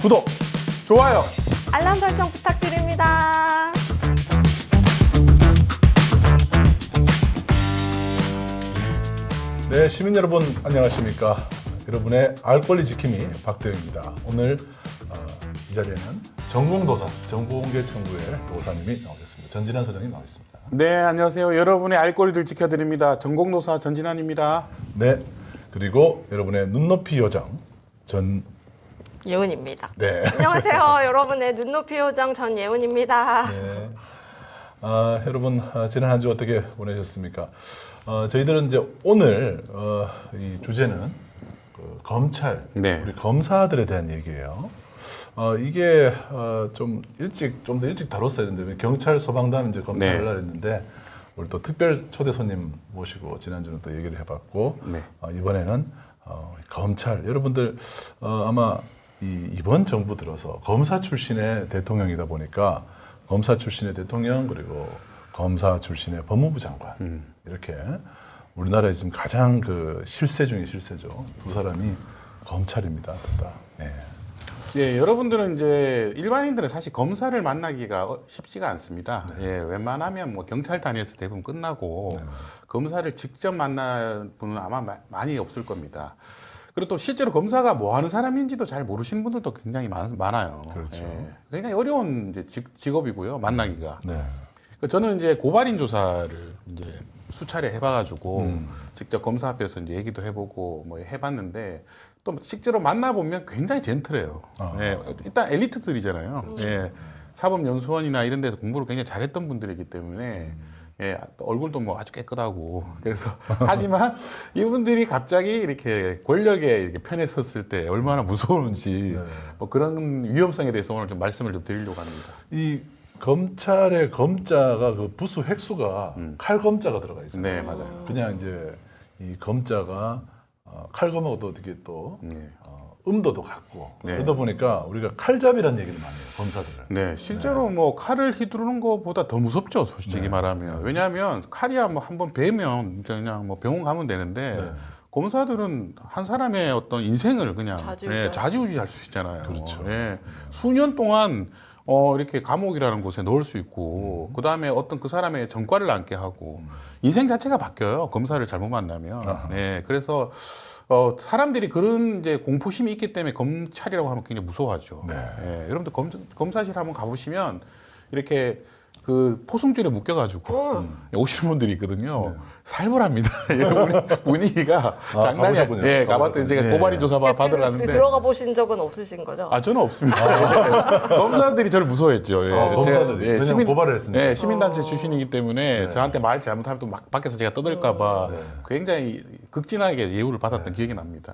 구독, 좋아요. 알람 설정 부탁드립니다. 네, 시민 여러분 안녕하십니까? 여러분의 알 권리 지킴이 박대영입니다. 오늘 이 자리에는 전공도사, 정보공개청구의 도사님이 나오셨습니다. 전진환 소장님 나오셨습니다. 네, 안녕하세요. 여러분의 알 권리를 지켜드립니다. 전공도사 전진환입니다. 네, 그리고 여러분의 눈높이 요정 예은입니다. 네. 안녕하세요. 여러분의 눈높이 요정 전예은입니다. 네. 여러분 지난 한 주 어떻게 보내셨습니까? 저희들은 이제 오늘 이 주제는 그 검찰, 네. 우리 검사들에 대한 얘기예요. 이게 좀 더 일찍 다뤘어야 되는데 경찰, 소방단 이제 검찰 네. 하려고 했는데 우리 또 특별 초대 손님 모시고 지난주는 또 얘기를 해봤고 네. 이번에는 검찰 여러분들 아마 이번 정부 들어서 검사 출신의 대통령이다 보니까 검사 출신의 대통령 그리고 검사 출신의 법무부 장관 이렇게 우리나라에 지금 가장 그 실세 중에 실세죠. 두 사람이 검찰입니다. 둘 다. 네. 예, 여러분들은 이제 일반인들은 사실 검사를 만나기가 쉽지가 않습니다. 네. 예, 웬만하면 뭐 경찰단에서 대부분 끝나고 검사를 직접 만날 분은 아마 많이 없을 겁니다. 그리고 또 실제로 검사가 뭐 하는 사람인지도 잘 모르시는 분들도 굉장히 많아요. 그렇죠. 예, 굉장히 어려운 이제 직업이고요, 만나기가. 네. 저는 이제 고발인 조사를 이제 수차례 해봐가지고 직접 검사 앞에서 이제 얘기도 해보고 뭐 해봤는데 또 실제로 만나보면 굉장히 젠틀해요. 예, 일단 엘리트들이잖아요. 예, 사법연수원이나 이런 데서 공부를 굉장히 잘했던 분들이기 때문에 예, 또 얼굴도 뭐 아주 깨끗하고 그래서 하지만 이분들이 갑자기 이렇게 권력의 이렇게 편에 섰을 때 얼마나 무서운지 네. 뭐 그런 위험성에 대해서 오늘 좀 말씀을 좀 드리려고 합니다. 이 검찰의 검자가 그 부수 획수가 칼검자가 들어가 있어요. 네, 맞아요. 그냥 이제 이 검자가 칼검하고도 어떻게 또 네. 음도도 같고 네. 그러다 보니까 우리가 칼잡이라는 얘기를 많이 해요. 검사들을. 네, 실제로 뭐 칼을 휘두르는 것보다 더 무섭죠, 솔직히 네. 말하면. 왜냐하면 칼이야 뭐 한번 베면 그냥 뭐 병원 가면 되는데 네. 검사들은 한 사람의 어떤 인생을 그냥 좌지우지할 좌지우지할 수 있잖아요. 그렇죠. 예, 수년 동안 이렇게 감옥이라는 곳에 넣을 수 있고 그 다음에 어떤 그 사람의 전과를 남게 하고 인생 자체가 바뀌어요. 검사를 잘못 만나면. 아하. 네, 그래서 사람들이 그런 이제 공포심이 있기 때문에 검찰이라고 하면 굉장히 무서워하죠. 네. 예, 여러분들 검사실 한번 가보시면 이렇게 그 포승줄에 묶여가지고 오시는 분들이 있거든요. 살벌합니다. 여러분 분위기가 장난이 가보셨군요. 예, 가봤더니 제가 네. 고발인 조사 받으러 갔는데 들어가 보신 적은 없으신 거죠? 아, 저는 없습니다. 검사들이 저를 무서워했죠. 예. 검사들이. 왜냐면 고발을 했으니까. 예, 시민단체 출신이기 때문에 저한테 말 잘못하면 또 막 밖에서 제가 떠들까봐 굉장히 극진하게 예우를 받았던 기억이 납니다.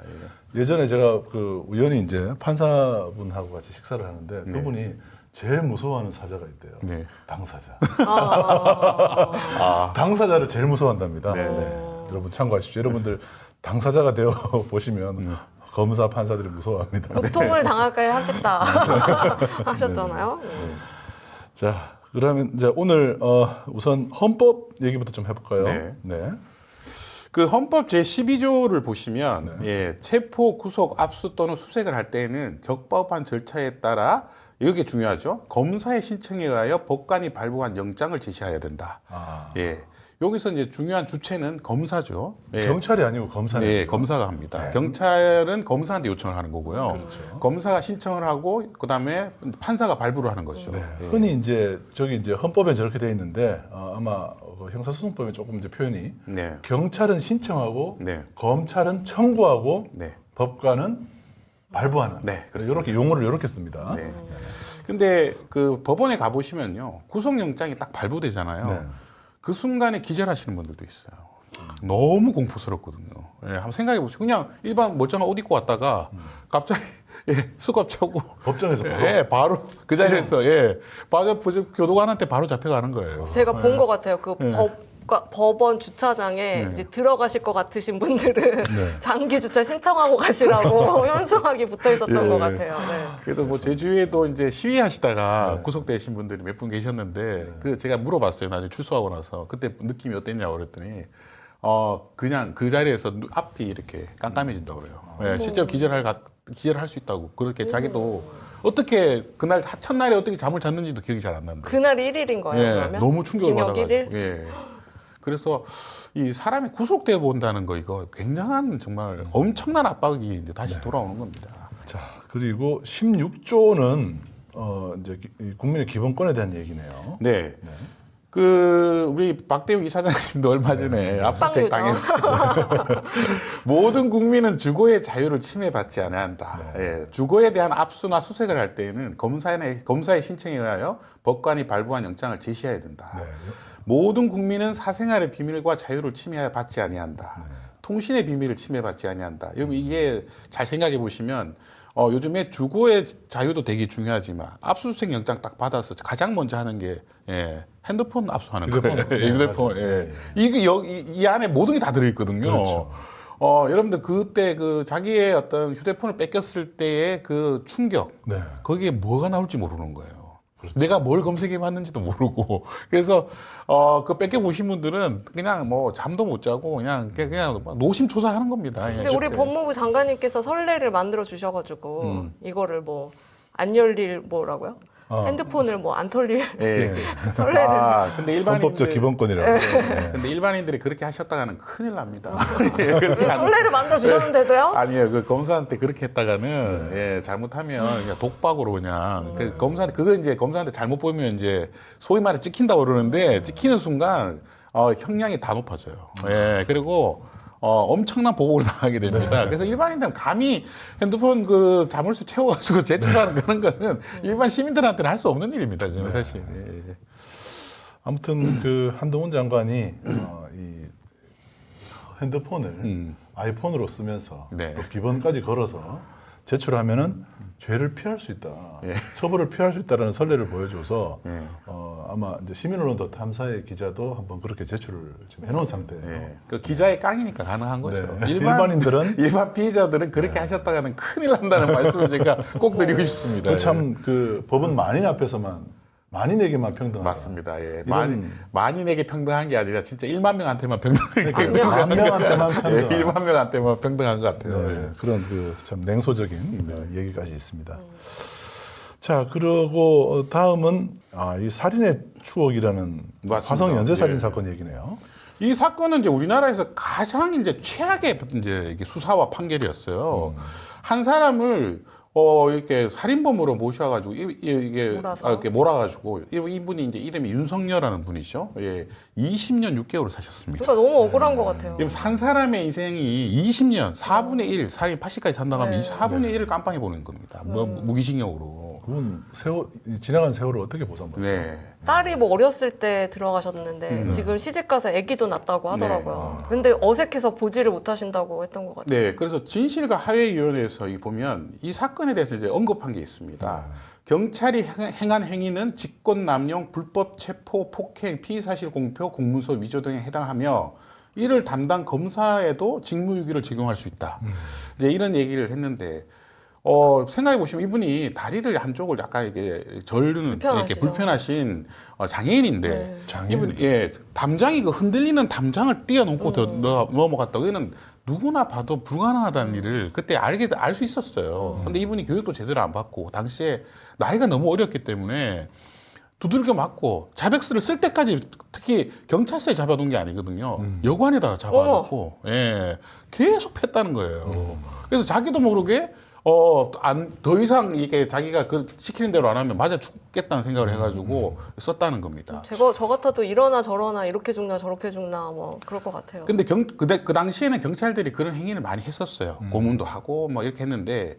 예. 예전에 제가 그 우연히 이제 판사분하고 같이 식사를 하는데 그분이 제일 무서워하는 사자가 있대요. 네. 당사자. 아, 당사자를 제일 무서워한답니다. 네. 여러분 참고하십시오. 여러분들 당사자가 되어 보시면 검사 판사들이 무서워합니다. 고통을 당할까 하겠다 하셨잖아요. 자, 그러면 이제 오늘 우선 헌법 얘기부터 좀 해볼까요? 네. 그 헌법 제12조를 보시면 예, 체포, 구속, 압수 또는 수색을 할 때에는 적법한 절차에 따라 이게 중요하죠. 검사의 신청에 의하여 법관이 발부한 영장을 제시해야 된다. 예. 여기서 이제 중요한 주체는 검사죠. 예. 경찰이 아니고 검사네. 네, 검사가 합니다. 경찰은 검사한테 요청을 하는 거고요. 그렇죠. 검사가 신청을 하고 그다음에 판사가 발부를 하는 거죠. 네. 예. 흔히 이제 저기 이제 헌법에 저렇게 돼 있는데 아마 그 형사소송법에 조금 이제 표현이 네. 경찰은 신청하고 네. 검찰은 청구하고 네. 법관은 발부하는. 네, 이렇게 용어를 이렇게 씁니다. 네. 근데 그 법원에 가 보시면요. 구속영장이 딱 발부되잖아요. 네. 그 순간에 기절하시는 분들도 있어요. 너무 공포스럽거든요. 예, 한번 생각해 보세요. 그냥 일반 멀쩡한 옷 입고 왔다가 갑자기 예, 수갑 차고 법정에서 바로. 예, 바로 그 자리에서 예, 바로 교도관한테 바로 잡혀가는 거예요. 제가 본 것 같아요. 그 법원 주차장에 이제 들어가실 것 같으신 분들은 장기 주차 신청하고 가시라고 현수막이 붙어 있었던 것 같아요. 네. 그래서 뭐 제주에도 이제 시위하시다가 구속되신 분들이 몇 분 계셨는데 그 제가 물어봤어요. 나중에 출소하고 나서 그때 느낌이 어땠냐고 그랬더니 그냥 그 자리에서 앞이 이렇게 깜깜해진다고 그래요. 예, 실제로 기절할 수 있다고. 그렇게 자기도 어떻게 그날 첫날에 어떻게 잠을 잤는지도 기억이 잘 안 난다. 그날이 1일인 거예요, 예, 그러면? 너무 충격을 징역 받아가지고. 1일? 예. 그래서 이 사람이 구속돼 본다는 거 이거 굉장한 정말 엄청난 압박이 이제 다시 돌아오는 겁니다. 자, 그리고 16조는 이제 이 국민의 기본권에 대한 얘기네요. 네. 그 우리 박대웅 이사장님도 얼마 전에 압수수색 당했 모든 국민은 주거의 자유를 침해받지 않아야 한다. 예, 주거에 대한 압수나 수색을 할 때에는 검사의 신청에 의하여 법관이 발부한 영장을 제시해야 된다. 네. 모든 국민은 사생활의 비밀과 자유를 침해받지 아니한다. 통신의 비밀을 침해받지 아니한다. 여러분 이게 잘 생각해 보시면 요즘에 주거의 자유도 되게 중요하지만 압수수색 영장 딱 받아서 가장 먼저 하는 게 핸드폰 압수하는 거예요. 휴대폰. 예. 이게 이 안에 모든 게 다 들어있거든요. 그렇죠. 여러분들 그때 그 자기의 어떤 휴대폰을 뺏겼을 때의 그 충격, 네. 거기에 뭐가 나올지 모르는 거예요. 내가 뭘 검색해 봤는지도 모르고. 그래서 그 뺏겨 보신 분들은 그냥 뭐 잠도 못 자고 그냥 노심초사하는 겁니다. 근데 우리 법무부 장관님께서 선례를 만들어 주셔가지고 이거를 뭐 안 열릴 뭐라고요? 핸드폰을 뭐 안 털릴 예. 선례를. 근데 헌법적 기본권이라고. 네. 근데 일반인들이 그렇게 하셨다가는 큰일 납니다. 선례를 만들어 주셨는데도요? 아니에요. 그 검사한테 그렇게 했다가는 예, 잘못하면 그냥 독박으로 그냥 그 검사한테 그걸 이제 검사한테 잘못 보이면 이제 소위 말해 찍힌다고 그러는데 찍히는 순간 형량이 다 높아져요. 예, 그리고 엄청난 보복을 당하게 됩니다. 그래서 일반인들은 감히 핸드폰 그 자물쇠 채워가지고 제출하는 그런 거는 일반 시민들한테는 할 수 없는 일입니다. 그건 사실. 예. 아무튼 그 한동훈 장관이 이 핸드폰을 아이폰으로 쓰면서 네. 또 비번까지 걸어서 제출하면은 죄를 피할 수 있다, 예. 처벌을 피할 수 있다라는 선례를 보여줘서 예. 아마 이제 시민언론도 탐사의 기자도 한번 그렇게 제출을 지금 해놓은 상태예요. 예. 그 기자의 깡이니까 가능한 거죠. 네. 일반인들은 일반 피의자들은 그렇게 하셨다가는 큰일 난다는 말씀을 제가 꼭 드리고 싶습니다. 참 그 법은 만인 앞에서만 만인에게만 평등하다. 맞습니다. 예. 이런- 만인에게 평등한 게 아니라 진짜 1만 명한테만 평등하게 만 명한테만 평등. 1만 명한테만 평등한 것 같아요. 네, 그런 그 참 냉소적인 얘기까지 있습니다. 자, 그리고 다음은 이 살인의 추억이라는 맞습니다. 화성 연쇄 살인 예. 사건 얘기네요. 이 사건은 이제 우리나라에서 가장 이제 최악의 이제 이게 수사와 판결이었어요. 한 사람을 이렇게 살인범으로 모셔가지고 이게 몰아서? 이렇게 몰아가지고 이분이 이제 이름이 윤석열이라는 분이죠. 예, 20년 6개월을 사셨습니다. 그러니까 너무 억울한 것 같아요. 지금 산 사람의 인생이 20년, 4분의 1, 살인 80까지 산다고 하면 네. 이 4분의 1을 깜빵에 보낸 겁니다. 무기징역으로. 그건 지나간 세월을 어떻게 보상받아요? 네. 딸이 뭐 어렸을 때 들어가셨는데 지금 시집 가서 아기도 낳았다고 하더라고요. 근데 어색해서 보지를 못하신다고 했던 것 같아요. 네, 그래서 진실과 화해위원회에서 보면 이 사건에 대해서 이제 언급한 게 있습니다. 경찰이 행한 행위는 직권남용, 불법 체포, 폭행, 피의사실 공표, 공문서 위조 등에 해당하며 이를 담당 검사에도 직무유기를 적용할 수 있다. 이제 이런 얘기를 했는데 생각해 보시면 이분이 다리를 한쪽을 약간 이렇게 절르는 이렇게 불편하시죠. 불편하신 장애인인데 네. 장애인. 이분 담장이 그 흔들리는 담장을 뛰어넘고 넘어갔다고 이는 누구나 봐도 불가능하다는 일을 그때 알 수 있었어요. 근데 이분이 교육도 제대로 안 받고 당시에 나이가 너무 어렸기 때문에 두들겨 맞고 자백서를 쓸 때까지 특히 경찰서에 잡아둔 게 아니거든요. 여관에다가 잡아놓고 예, 계속 팼다는 거예요. 그래서 자기도 모르게 더 이상 이게 자기가 그 시키는 대로 안 하면 맞아 죽겠다는 생각을 해가지고 썼다는 겁니다. 저 같아도 이러나 저러나 이렇게 죽나 저렇게 죽나 뭐 그럴 것 같아요. 근데 그 당시에는 경찰들이 그런 행위를 많이 했었어요. 고문도 하고 뭐 이렇게 했는데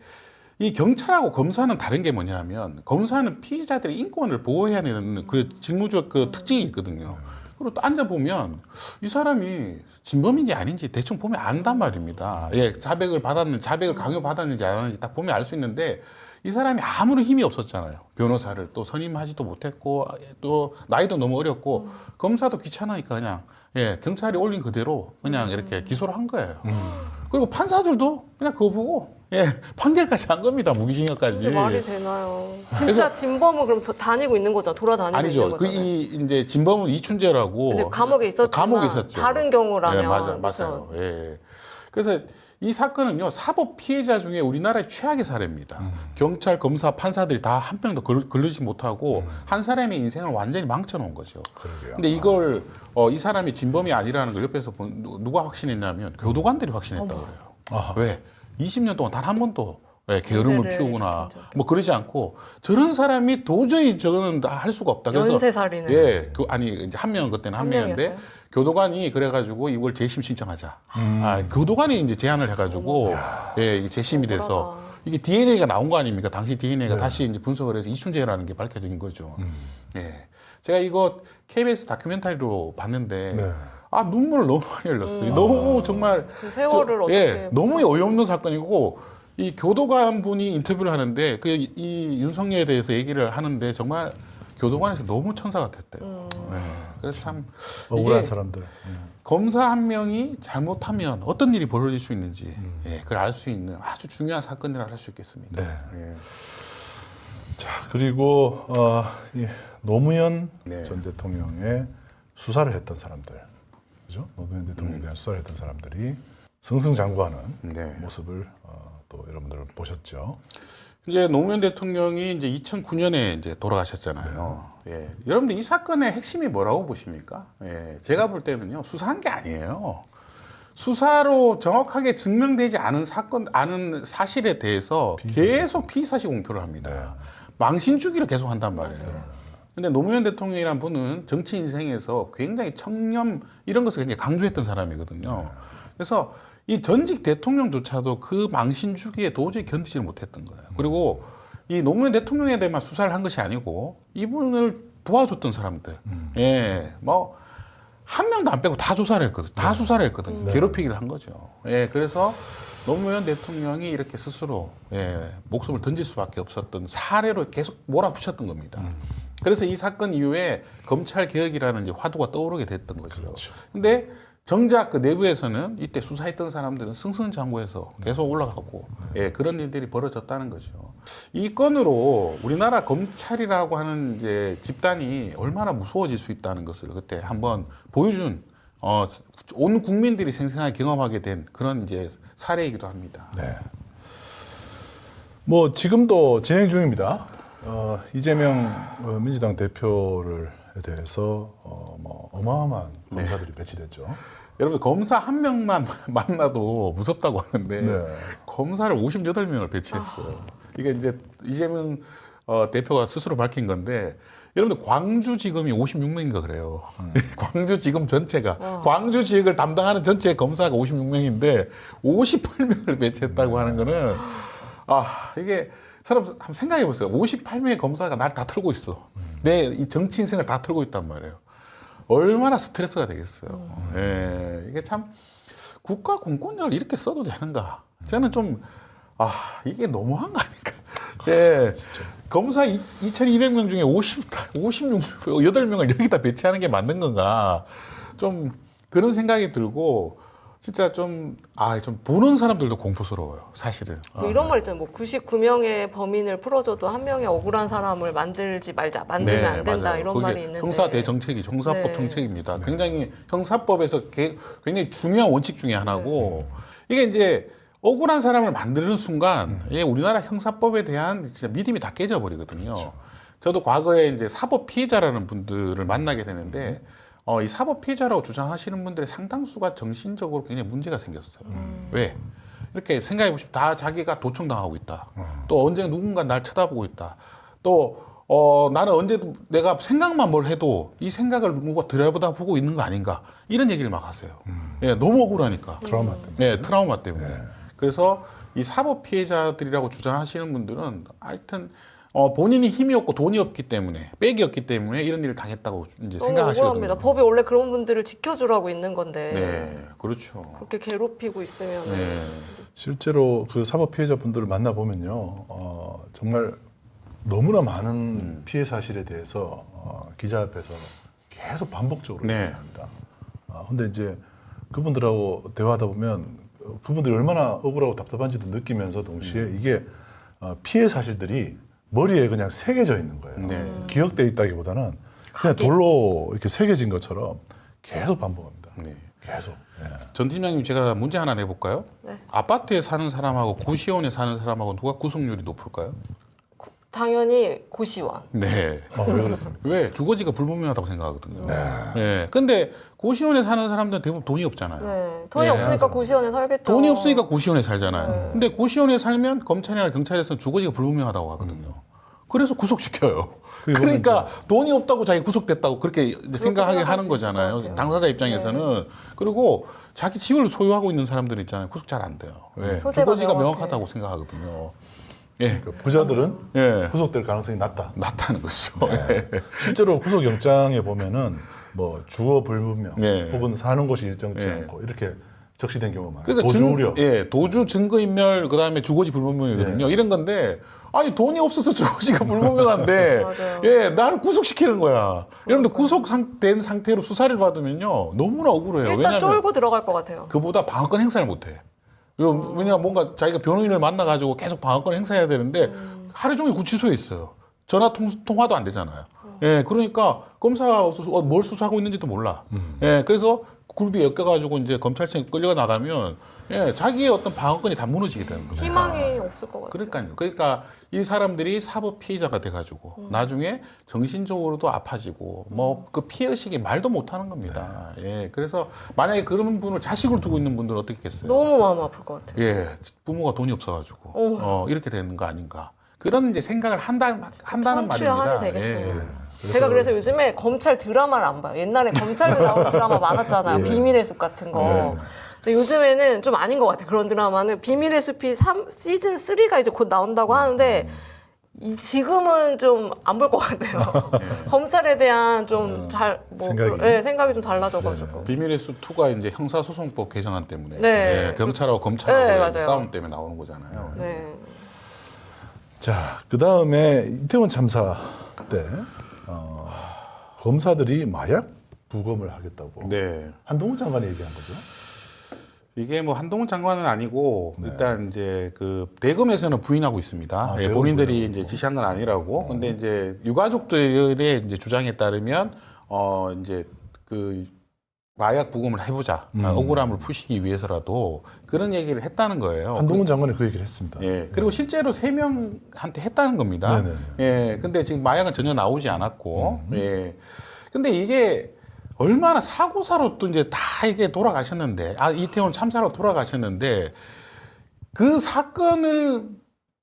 이 경찰하고 검사는 다른 게 뭐냐면 검사는 피의자들의 인권을 보호해야 되는 그 직무적 그 특징이 있거든요. 그리고 또 앉아보면 이 사람이 진범인지 아닌지 대충 보면 안단 말입니다. 예, 자백을 강요받았는지 안 하는지 딱 보면 알 수 있는데 이 사람이 아무런 힘이 없었잖아요. 변호사를 또 선임하지도 못했고 또 나이도 너무 어렸고 검사도 귀찮으니까 그냥 경찰이 올린 그대로 그냥 이렇게 기소를 한 거예요. 그리고 판사들도 그냥 그거 보고 예, 판결까지 한 겁니다. 무기징역까지. 이게 말이 되나요? 진짜 진범은 그럼 다니고 있는 거죠? 돌아다니고 있는 아니죠. 거죠? 이제 진범은 이춘재라고 근데 감옥에 있었지만 감옥에 있었죠. 다른 경우라면 네, 맞아요. 그렇죠? 예. 그래서 이 사건은요 사법 피해자 중에 우리나라의 최악의 사례입니다. 경찰, 검사, 판사들이 다 한 명도 걸르지 못하고 한 사람의 인생을 완전히 망쳐놓은 거죠. 그러게요. 근데 이걸 이 사람이 진범이 아니라는 걸 옆에서 누가 확신했냐면 교도관들이 확신했다고 그래요. 아하. 왜? 20년 동안 단 한 번도 게으름을 문제를 피우거나 일으킨 적이 뭐 그러지 않고 저런 사람이 도저히 저거는 다 할 수가 없다. 그래서 연쇄살인을. 예, 아니 이제 한 명은 그때는 한 명인데 명이었어요? 교도관이 그래가지고 이걸 재심 신청하자. 교도관이 이제 제안을 해가지고 예, 이게 재심이 돼서 억울하다. 이게 DNA가 나온 거 아닙니까? 당시 DNA가 다시 이제 분석을 해서 이춘재라는 게 밝혀진 거죠. 예, 제가 이거 KBS 다큐멘터리로 봤는데 네. 아 눈물을 너무 많이 흘렸어요. 너무 정말 그 세월을 어떻게 예, 너무 어이없는 사건이고 이 교도관 분이 인터뷰를 하는데 그 이 윤석열에 대해서 얘기를 하는데 정말 교도관에서 너무 천사가 됐대요. 예, 그래서 참 억울한 이게 사람들. 검사 한 명이 잘못하면 어떤 일이 벌어질 수 있는지 예, 그걸 알 수 있는 아주 중요한 사건이라고 할 수 있겠습니다. 네. 예. 자, 그리고 이 노무현 네. 전 대통령의 수사를 했던 사람들, 그죠? 노무현 대통령에 대한 수사를 했던 사람들이 승승장구하는 네. 모습을 또 여러분들 보셨죠. 이제 노무현 대통령이 이제 2009년에 이제 돌아가셨잖아요. 예. 여러분들 이 사건의 핵심이 뭐라고 보십니까? 예. 제가 볼 때는요, 수사한 게 아니에요. 수사로 정확하게 증명되지 않은 않은 사실에 대해서 계속 피의사실 공표를 합니다. 망신 주기를 계속 한단 말이에요. 근데 노무현 대통령이란 분은 정치 인생에서 굉장히 청렴 이런 것을 굉장히 강조했던 사람이거든요. 그래서 이 전직 대통령조차도 그 망신 주기에 도저히 견디지를 못했던 거예요. 그리고 이 노무현 대통령에 대해만 수사를 한 것이 아니고 이분을 도와줬던 사람들, 예, 뭐 한 명도 안 빼고 다 조사를 했거든, 다 수사를 했거든요. 괴롭히기를 한 거죠. 예, 그래서 노무현 대통령이 이렇게 스스로 목숨을 던질 수밖에 없었던 사례로 계속 몰아붙였던 겁니다. 그래서 이 사건 이후에 검찰 개혁이라는 이제 화두가 떠오르게 됐던 거죠. 그렇죠. 근데 정작 그 내부에서는 이때 수사했던 사람들은 승승장구해서 계속 올라가고 예, 그런 일들이 벌어졌다는 거죠. 이 건으로 우리나라 검찰이라고 하는 이제 집단이 얼마나 무서워질 수 있다는 것을 그때 한번 보여준 온 국민들이 생생하게 경험하게 된 그런 이제 사례이기도 합니다. 네. 뭐 지금도 진행 중입니다. 이재명 민주당 대표를 대해서 뭐 어마어마한 검사들이 배치됐죠. 여러분 검사 한 명만 만나도 무섭다고 하는데 네. 검사를 58명을 배치했어요. 이게 이제 이재명 대표가 스스로 밝힌 건데 여러분들 광주지검이 56명인가 그래요. 광주지검 전체가 광주 지역을 담당하는 전체 검사가 56명인데 58명을 배치했다고 하는 거는 이게 사람 한번 생각해 보세요. 58명의 검사가 날 다 털고 있어. 내 이 정치 인생을 다 털고 있단 말이에요. 얼마나 스트레스가 되겠어요. 예, 이게 참 국가 공권력을 이렇게 써도 되는가? 저는 좀 이게 너무한 거 아닌가? 예, 진짜. 검사 2,200명 중에 58명을 여기다 배치하는 게 맞는 건가? 좀 그런 생각이 들고 진짜 좀 보는 사람들도 공포스러워요, 사실은. 뭐 이런 말 있잖아요. 뭐 99명의 범인을 풀어줘도 한 명의 억울한 사람을 만들지 말자, 만들면 안 된다 맞아요. 이런 그게 말이 있는데. 형사 대정책이죠. 형사법 네. 정책입니다. 굉장히 형사법에서 굉장히 중요한 원칙 중에 하나고 이게 이제 억울한 사람을 만드는 순간 우리나라 형사법에 대한 진짜 믿음이 다 깨져버리거든요. 그렇죠. 저도 과거에 이제 사법 피해자라는 분들을 만나게 되는데 이 사법 피해자라고 주장하시는 분들의 상당수가 정신적으로 굉장히 문제가 생겼어요. 왜? 이렇게 생각해 보시면 다 자기가 도청당하고 있다. 또 언제 누군가 날 쳐다보고 있다. 또 나는 언제도 내가 생각만 뭘 해도 이 생각을 누가 들여다보고 있는 거 아닌가 이런 얘기를 막 하세요. 예, 너무 억울하니까. 트라우마 때문에. 네, 트라우마 때문에. 그래서 이 사법 피해자들이라고 주장하시는 분들은 하여튼 본인이 힘이 없고 돈이 없기 때문에 백이 없기 때문에 이런 일을 당했다고 이제 너무 생각하시거든요. 억울합니다. 법이 원래 그런 분들을 지켜주라고 있는 건데 네, 그렇죠. 그렇게 괴롭히고 있으면 네. 실제로 그 사법 피해자분들을 만나 보면요, 정말 너무나 많은 피해 사실에 대해서 기자 앞에서 계속 반복적으로 네. 얘기합니다. 근데 이제 그분들하고 대화하다 보면 그분들이 얼마나 억울하고 답답한지도 느끼면서 동시에 이게 피해 사실들이 머리에 그냥 새겨져 있는 거예요. 네. 기억돼 있다기보다는 그냥 돌로 이렇게 새겨진 것처럼 계속 반복합니다. 네. 계속. 예. 전 팀장님 제가 문제 하나 내볼까요? 네. 아파트에 사는 사람하고 고시원에 사는 사람하고 누가 구속률이 높을까요? 당연히 고시원. 네. 왜 그렇습니까? 왜? 주거지가 불분명하다고 생각하거든요. 네. 근데 고시원에 사는 사람들은 대부분 돈이 없잖아요. 네. 돈이 네. 없으니까 고시원에 살겠죠. 돈이 없으니까 고시원에 살잖아요. 근데 고시원에 살면 검찰이나 경찰에서는 주거지가 불분명하다고 하거든요. 그래서 구속시켜요. 그러니까 돈이 없다고 자기 구속됐다고 그렇게 이제 생각하게 하는 생각할 수 있을 것 거잖아요. 같아요. 당사자 입장에서는. 그리고 자기 집을 소유하고 있는 사람들 있잖아요. 구속 잘 안 돼요. 왜? 소재가 주거지가 명확해. 명확하다고 생각하거든요. 예. 그 부자들은 예. 구속될 가능성이 낮다. 낮다는 거죠. 실제로 구속영장에 보면은 뭐 주거 불분명 네. 혹은 사는 곳이 일정치 네. 않고 이렇게 적시된 경우가 많아요. 그러니까 도주 우려. 예, 도주 증거인멸 그다음에 주거지 불분명이거든요. 이런 건데 아니 돈이 없어서 주거지가 불분명한데 맞아요. 예, 나를 구속시키는 거야. 여러분들 구속된 상태로 수사를 받으면요 너무나 억울해요. 일단 왜냐하면 쫄고 들어갈 것 같아요. 그보다 방어권 행사를 못해. 왜냐면 뭔가 자기가 변호인을 만나가지고 계속 방어권 행사해야 되는데 하루 종일 구치소에 있어요. 전화 통화도 안 되잖아요. 예, 그러니까 검사가 뭘 수사하고 있는지도 몰라. 예, 그래서 굴비 엮여가지고 이제 검찰청에 끌려 나가면 예, 자기의 어떤 방어권이 다 무너지게 되는 거예요. 희망이 없을 것 같아요. 그러니까요. 그러니까 이 사람들이 사법 피해자가 돼가지고 나중에 정신적으로도 아파지고 뭐 그 피해 의식이 말도 못하는 겁니다. 예, 그래서 만약에 그런 분을 자식을 두고 있는 분들은 어떻겠어요? 너무 마음 아플 것 같아요. 예, 부모가 돈이 없어가지고 이렇게 되는 거 아닌가. 그런 이제 생각을 한다는 청취하게 말입니다. 되겠어요. 예. 제가 그래서 요즘에 검찰 드라마를 안 봐요. 옛날에 검찰로 나오는 드라마 많았잖아요. 비밀의 숲 같은 거. 근데 요즘에는 좀 아닌 것 같아요. 그런 드라마는 비밀의 숲이 시즌 3가 이제 곧 나온다고 하는데 지금은 좀 안 볼 것 같아요. 검찰에 대한 좀 생각이 좀 달라져가지고. 비밀의 숲 2가 이제 형사소송법 개정안 때문에 네. 예, 경찰하고 검찰하고 네, 맞아요. 싸움 때문에 나오는 거잖아요. 네. 자, 그 다음에 이태원 참사 때 검사들이 마약 부검을 하겠다고 네. 한동훈 장관이 얘기한 거죠. 이게 뭐 한동훈 장관은 아니고 일단 이제 그 대검에서는 부인하고 있습니다. 예, 대검 본인들이 부인하고. 이제 지시한 건 아니라고. 근데 이제 유가족들의 이제 주장에 따르면 이제 그 마약 부검을 해보자. 억울함을 푸시기 위해서라도 그런 얘기를 했다는 거예요. 한동훈 장관이 그 얘기를 했습니다. 예. 그리고 실제로 3명한테 했다는 겁니다. 네네네. 예. 근데 지금 마약은 전혀 나오지 않았고. 예. 근데 이게 얼마나 사고사로 또 이제 다 이게 돌아가셨는데, 이태원 참사로 돌아가셨는데, 그 사건을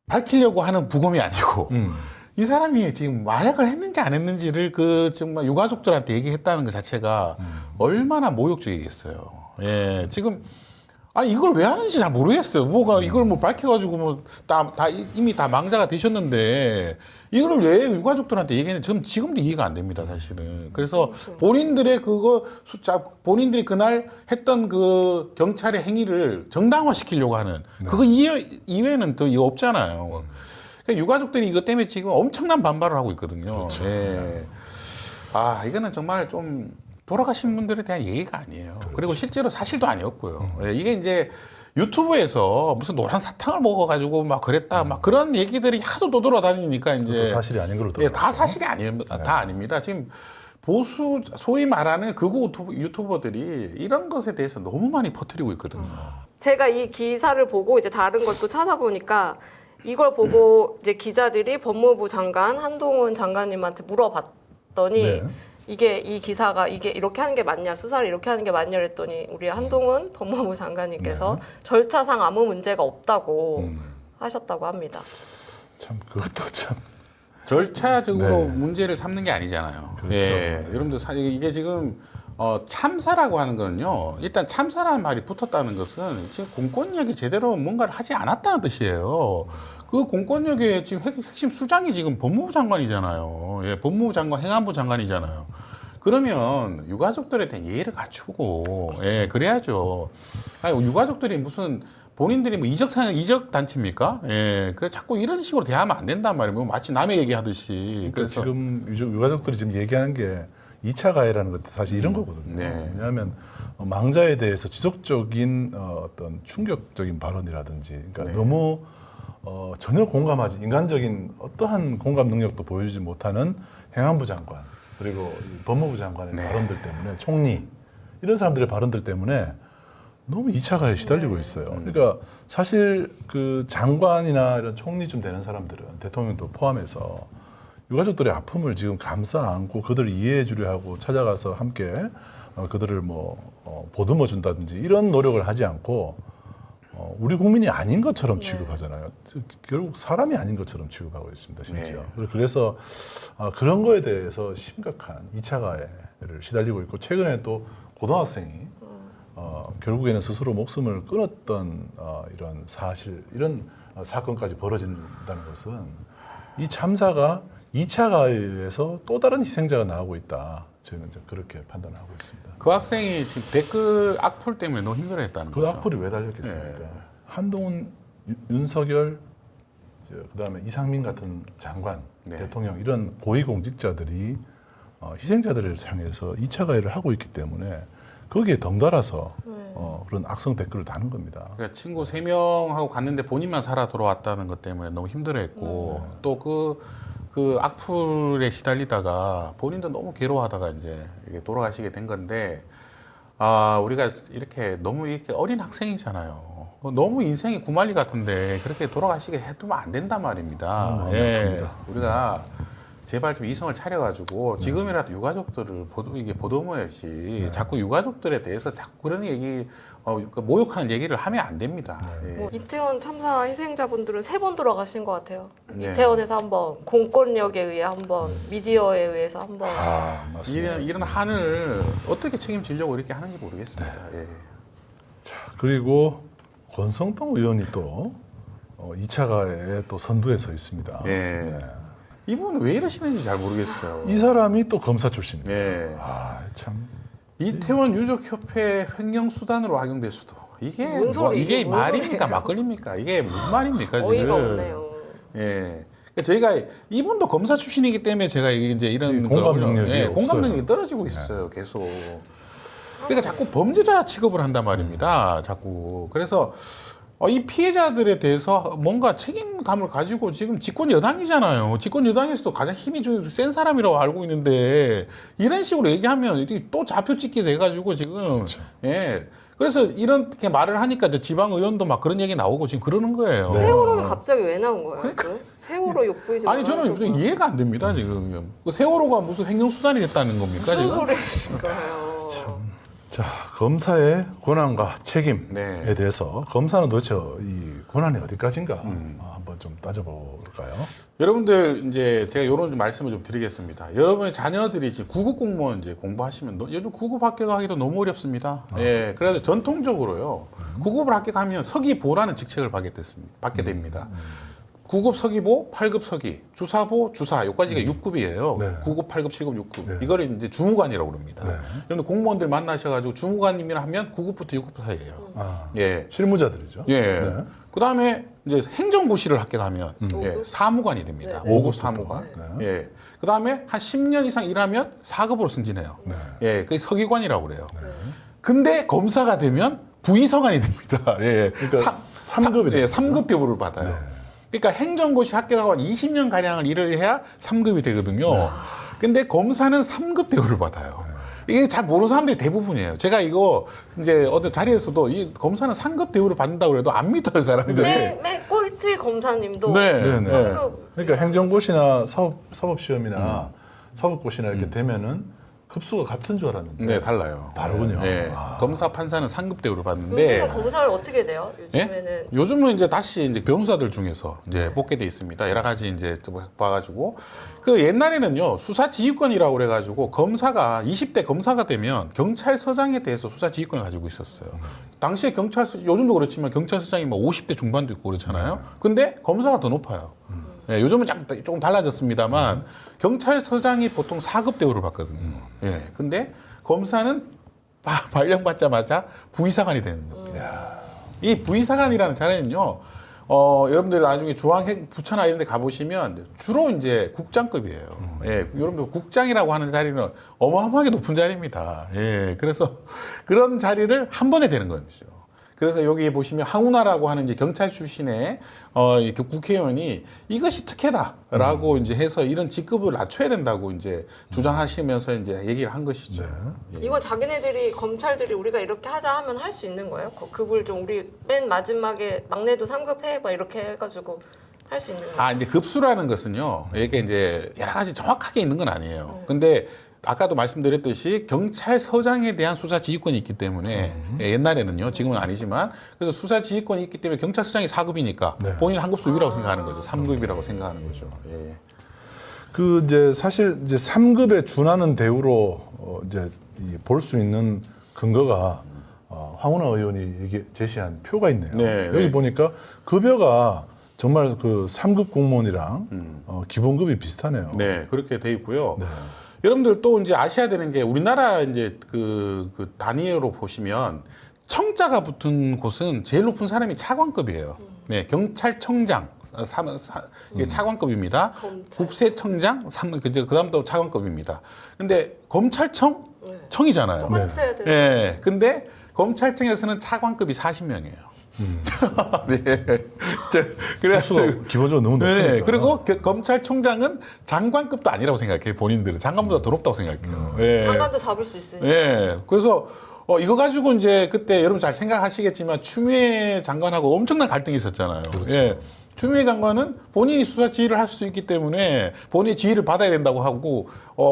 밝히려고 하는 부검이 아니고, 이 사람이 지금 마약을 했는지 안 했는지를 그 정말 유가족들한테 얘기했다는 것 자체가 얼마나 모욕적이겠어요. 예. 지금, 이걸 왜 하는지 잘 모르겠어요. 뭐가 이걸 뭐 밝혀가지고 뭐 이미 다 망자가 되셨는데 이걸 왜 유가족들한테 얘기했는지 저는 지금도 이해가 안 됩니다, 사실은. 그래서 본인들의 본인들이 그날 했던 그 경찰의 행위를 정당화시키려고 하는 그거 이외에는 더 이거 없잖아요. 그러니까 유가족들이 이것 때문에 지금 엄청난 반발을 하고 있거든요. 그렇죠. 예. 이거는 정말 좀 돌아가신 분들에 대한 예의가 아니에요. 그렇죠. 그리고 실제로 사실도 아니었고요. 예, 이게 이제 유튜브에서 무슨 노란 사탕을 먹어가지고 막 그랬다, 막 그런 얘기들이 하도 떠돌아다니니까 이제 그것도 사실이 아닌 걸로 예, 다 사실이 아닙니다. 다 아닙니다. 지금 보수 소위 말하는 극우 유튜버들이 이런 것에 대해서 너무 많이 퍼뜨리고 있거든요. 제가 이 기사를 보고 이제 다른 것도 찾아보니까 이걸 보고 이제 기자들이 법무부 장관 한동훈 장관님한테 물어봤더니 네. 이 기사가 이렇게 하는 게 맞냐, 수사를 이렇게 하는 게 맞냐 그랬더니 우리 한동훈 법무부 장관님께서 절차상 아무 문제가 없다고 하셨다고 합니다. 참 그것도 참. 절차적으로 네. 문제를 삼는 게 아니잖아요. 그렇죠. 예, 여러분들 이게 지금 참사라고 하는 거는요. 일단 참사라는 말이 붙었다는 것은 지금 공권력이 제대로 뭔가를 하지 않았다는 뜻이에요. 그 공권력의 지금 핵심 수장이 지금 법무부 장관이잖아요. 예, 법무부 장관, 행안부 장관이잖아요. 그러면 유가족들에 대한 예의를 갖추고, 예, 그래야죠. 유가족들이 무슨 본인들이 뭐 이적 단체입니까? 예, 그 자꾸 이런 식으로 대하면 안 된단 말이에요. 뭐 마치 남의 얘기하듯이. 그러니까 지금 유가족들이 지금 얘기하는 게 2차 가해라는 것도 사실 이런 거거든요. 네. 왜냐하면 망자에 대해서 지속적인 어떤 충격적인 발언이라든지, 그러니까 네. 너무 전혀 공감하지, 인간적인 어떠한 공감 능력도 보여주지 못하는 행안부 장관, 그리고 이 법무부 장관의 네. 발언들 때문에, 총리 이런 사람들의 발언들 때문에 너무 2차 가해에 시달리고 있어요. 그러니까 사실 그 장관이나 이런 총리쯤 되는 사람들은, 대통령도 포함해서 유가족들의 아픔을 지금 감싸 안고 그들을 이해해 주려 하고 찾아가서 함께 그들을 보듬어 준다든지 이런 노력을 하지 않고 우리 국민이 아닌 것처럼 취급하잖아요. 결국 사람이 아닌 것처럼 취급하고 있습니다, 심지어. 그래서 그런 거에 대해서 심각한 2차 가해를 시달리고 있고, 최근에 또 고등학생이 결국에는 스스로 목숨을 끊었던 이런 사실, 이런 사건까지 벌어진다는 것은 이 참사가 2차 가해에 의해서 또 다른 희생자가 나오고 있다. 저희는 이제 그렇게 판단을 하고 있습니다. 그 학생이 지금 댓글 악플 때문에 너무 힘들어했다는 그 거죠. 악플이 왜 달렸겠습니까? 한동훈, 윤석열, 그다음에 이상민 같은 장관, 네. 대통령 이런 고위공직자들이 희생자들을 향해서 2차 가해를 하고 있기 때문에 거기에 덩달아서 그런 악성 댓글을 다는 겁니다. 그러니까 친구 3명하고 갔는데 본인만 살아 돌아왔다는 것 때문에 너무 힘들어했고 또 그 악플에 시달리다가 본인도 너무 괴로워하다가 이제 이게 돌아가시게 된 건데, 우리가 이렇게 너무 이렇게 어린 학생이잖아요. 너무 인생이 구말리 같은데 그렇게 돌아가시게 해두면 안 된단 말입니다. 아픕니다. 우리가 제발 좀 이성을 차려가지고 지금이라도 유가족들을 보듬어야지. 자꾸 유가족들에 대해서 자꾸 그런 얘기, 모욕하는 얘기를 하면 안 됩니다. 예. 이태원 참사 희생자분들은 3번 돌아가신 것 같아요. 네. 이태원에서 한 번, 공권력에 의해 한 번, 미디어에 의해서 한 번. 맞습니다. 이런 한을 어떻게 책임지려고 이렇게 하는지 모르겠습니다. 예. 그리고 권성동 의원이 또 2차 가해에 또 선두에 서 있습니다. 예. 네. 이분은 왜 이러시는지 잘 모르겠어요. 이 사람이 또 검사 출신입니다. 예. 참. 이태원 유족협회 횡령수단으로 악용될 수도. 이게 뭔 소리, 이게 이게 뭔 말입니까? 막걸리입니까? 이게 무슨 말입니까? 지금? 어이가 없네요. 예. 그러니까 저희가 이분도 검사 출신이기 때문에 제가 이제 이런 공감 걸 능력이 공감 없어요. 능력이 떨어지고 있어요. 계속. 그러니까 자꾸 범죄자 취급을 한단 말입니다. 자꾸. 그래서 이 피해자들에 대해서 뭔가 책임감을 가지고, 지금 집권 여당이잖아요. 집권 여당에서도 가장 힘이 좀 센 사람이라고 알고 있는데 이런 식으로 얘기하면 이게 또 좌표 찍게 돼가지고 지금 그렇죠. 예. 그래서 이렇게 말을 하니까 이제 지방 의원도 막 그런 얘기 나오고 지금 그러는 거예요. 세월호는 갑자기 왜 나온 거예요? 또? 세월호 욕보이지 아니 저는 무슨 이해가 안 됩니다 지금. 그 세월호가 무슨 횡령수단이 됐다는 겁니까 무슨 지금? 소리일까요? 자, 검사의 권한과 책임에 네. 대해서 검사는 도대체 이 권한이 어디까지인가 한번 좀 따져볼까요? 여러분들 이제 제가 이런 말씀을 좀 드리겠습니다. 여러분의 자녀들이 지금 구급 공무원 이제 공부하시면 요즘 구급 합격하기도 너무 어렵습니다. 예, 그래서 전통적으로요 구급을 합격하면 서기보라는 직책을 받게 됩니다. 9급 서기보, 8급 서기, 주사보, 주사, 여기까지가 6급이에요. 네. 9급, 8급, 7급, 6급. 네. 이거를 이제 주무관이라고 그럽니다. 네. 여러분들 공무원들 만나셔가지고 주무관님이라 하면 9급부터 6급 사이에요. 예. 실무자들이죠. 예. 네. 그 다음에 이제 행정고시를 합격하면 예, 5급? 사무관이 됩니다. 네. 5급 5급부터. 사무관. 네. 예. 그 다음에 한 10년 이상 일하면 4급으로 승진해요. 네. 예. 그게 서기관이라고 그래요. 근데 검사가 되면 부의서관이 됩니다. 예. 그러니까 3급이 예, 3급 배부를 받아요. 그러니까 행정고시 합격하고 한 20년 가량을 일을 해야 3급이 되거든요. 근데 검사는 3급 대우를 받아요. 이게 잘 모르는 사람들이 대부분이에요. 제가 이거 이제 어떤 자리에서도 이 검사는 3급 대우를 받는다고 해도 안 믿어요, 사람들이. 맨 꼴찌 검사님도 네. 네, 네. 3급. 그러니까 행정고시나 사법시험이나 사법고시나 이렇게 되면은 급수가 같은 줄 알았는데 네, 달라요. 다르군요. 네. 아. 검사, 판사는 3급 대우를 받는데. 요즘은 검사를 어떻게 돼요? 예? 요즘에는 요즘은 이제 다시 이제 변호사들 중에서 이제 뽑게 돼 있습니다. 여러 가지 이제 좀 봐가지고 그 옛날에는요 수사지휘권이라고 그래가지고 검사가 20대 검사가 되면 경찰서장에 대해서 수사지휘권을 가지고 있었어요. 당시에 요즘도 그렇지만 경찰서장이 뭐 50대 중반도 있고 그렇잖아요. 근데 검사가 더 높아요. 예, 요즘은 조금 달라졌습니다만 경찰서장이 보통 4급 대우를 받거든요. 예, 근데 검사는 발령받자마자 부의사관이 되는 겁니다. 이 부의사관이라는 자리는요 여러분들 나중에 중앙 부처나 이런 데 가보시면 주로 이제 국장급이에요. 예, 여러분들 국장이라고 하는 자리는 어마어마하게 높은 자리입니다. 예, 그래서 그런 자리를 한 번에 되는 거죠. 그래서 여기 보시면 항우나라고 하는 이제 경찰 출신의 그 국회의원이 이것이 특혜다라고 이제 해서 이런 직급을 낮춰야 된다고 이제 주장하시면서 이제 얘기를 한 것이죠. 예. 이건 자기네들이 검찰들이 우리가 이렇게 하자 하면 할 수 있는 거예요? 급을 좀 우리 맨 마지막에 막내도 3급 해 막 이렇게 해가지고 할 수 있는 거예요? 이제 급수라는 것은요, 이게 이제 여러 가지 정확하게 있는 건 아니에요. 근데 아까도 말씀드렸듯이 경찰서장에 대한 수사 지휘권이 있기 때문에 옛날에는요, 지금은 아니지만 그래서 수사 지휘권이 있기 때문에 경찰서장이 4급이니까 네. 본인 한 급수 위라고 생각하는 거죠. 3급이라고 생각하는 거죠. 예. 그 이제 사실 이제 3급에 준하는 대우로 이제 볼 수 있는 근거가 황운하 의원이 제시한 표가 있네요. 네, 여기 네. 보니까 급여가 정말 그 3급 공무원이랑 기본급이 비슷하네요. 네, 그렇게 돼 있고요. 네. 여러분들 또 이제 아셔야 되는 게 우리나라 이제 그 단위로 보시면 청자가 붙은 곳은 제일 높은 사람이 차관급이에요. 네, 경찰청장 이게 차관급입니다. 검찰. 국세청장 그다음도 차관급입니다. 근데 검찰청 네. 청이잖아요. 똑같아야 되는 네, 근데 검찰청에서는 차관급이 40명이에요. 네. 그래서 수 기본적으로 너무 높으니까. 네, 그리고 검찰총장은 장관급도 아니라고 생각해요. 본인들은 장관보다 더 높다고 생각해요. 예. 장관도 잡을 수 있으니까. 예. 그래서 이거 가지고 이제 그때 여러분 잘 생각하시겠지만 추미애 장관하고 엄청난 갈등이 있었잖아요. 예. 추미애 장관은 본인이 수사 지휘를 할 수 있기 때문에 본인의 지휘를 받아야 된다고 하고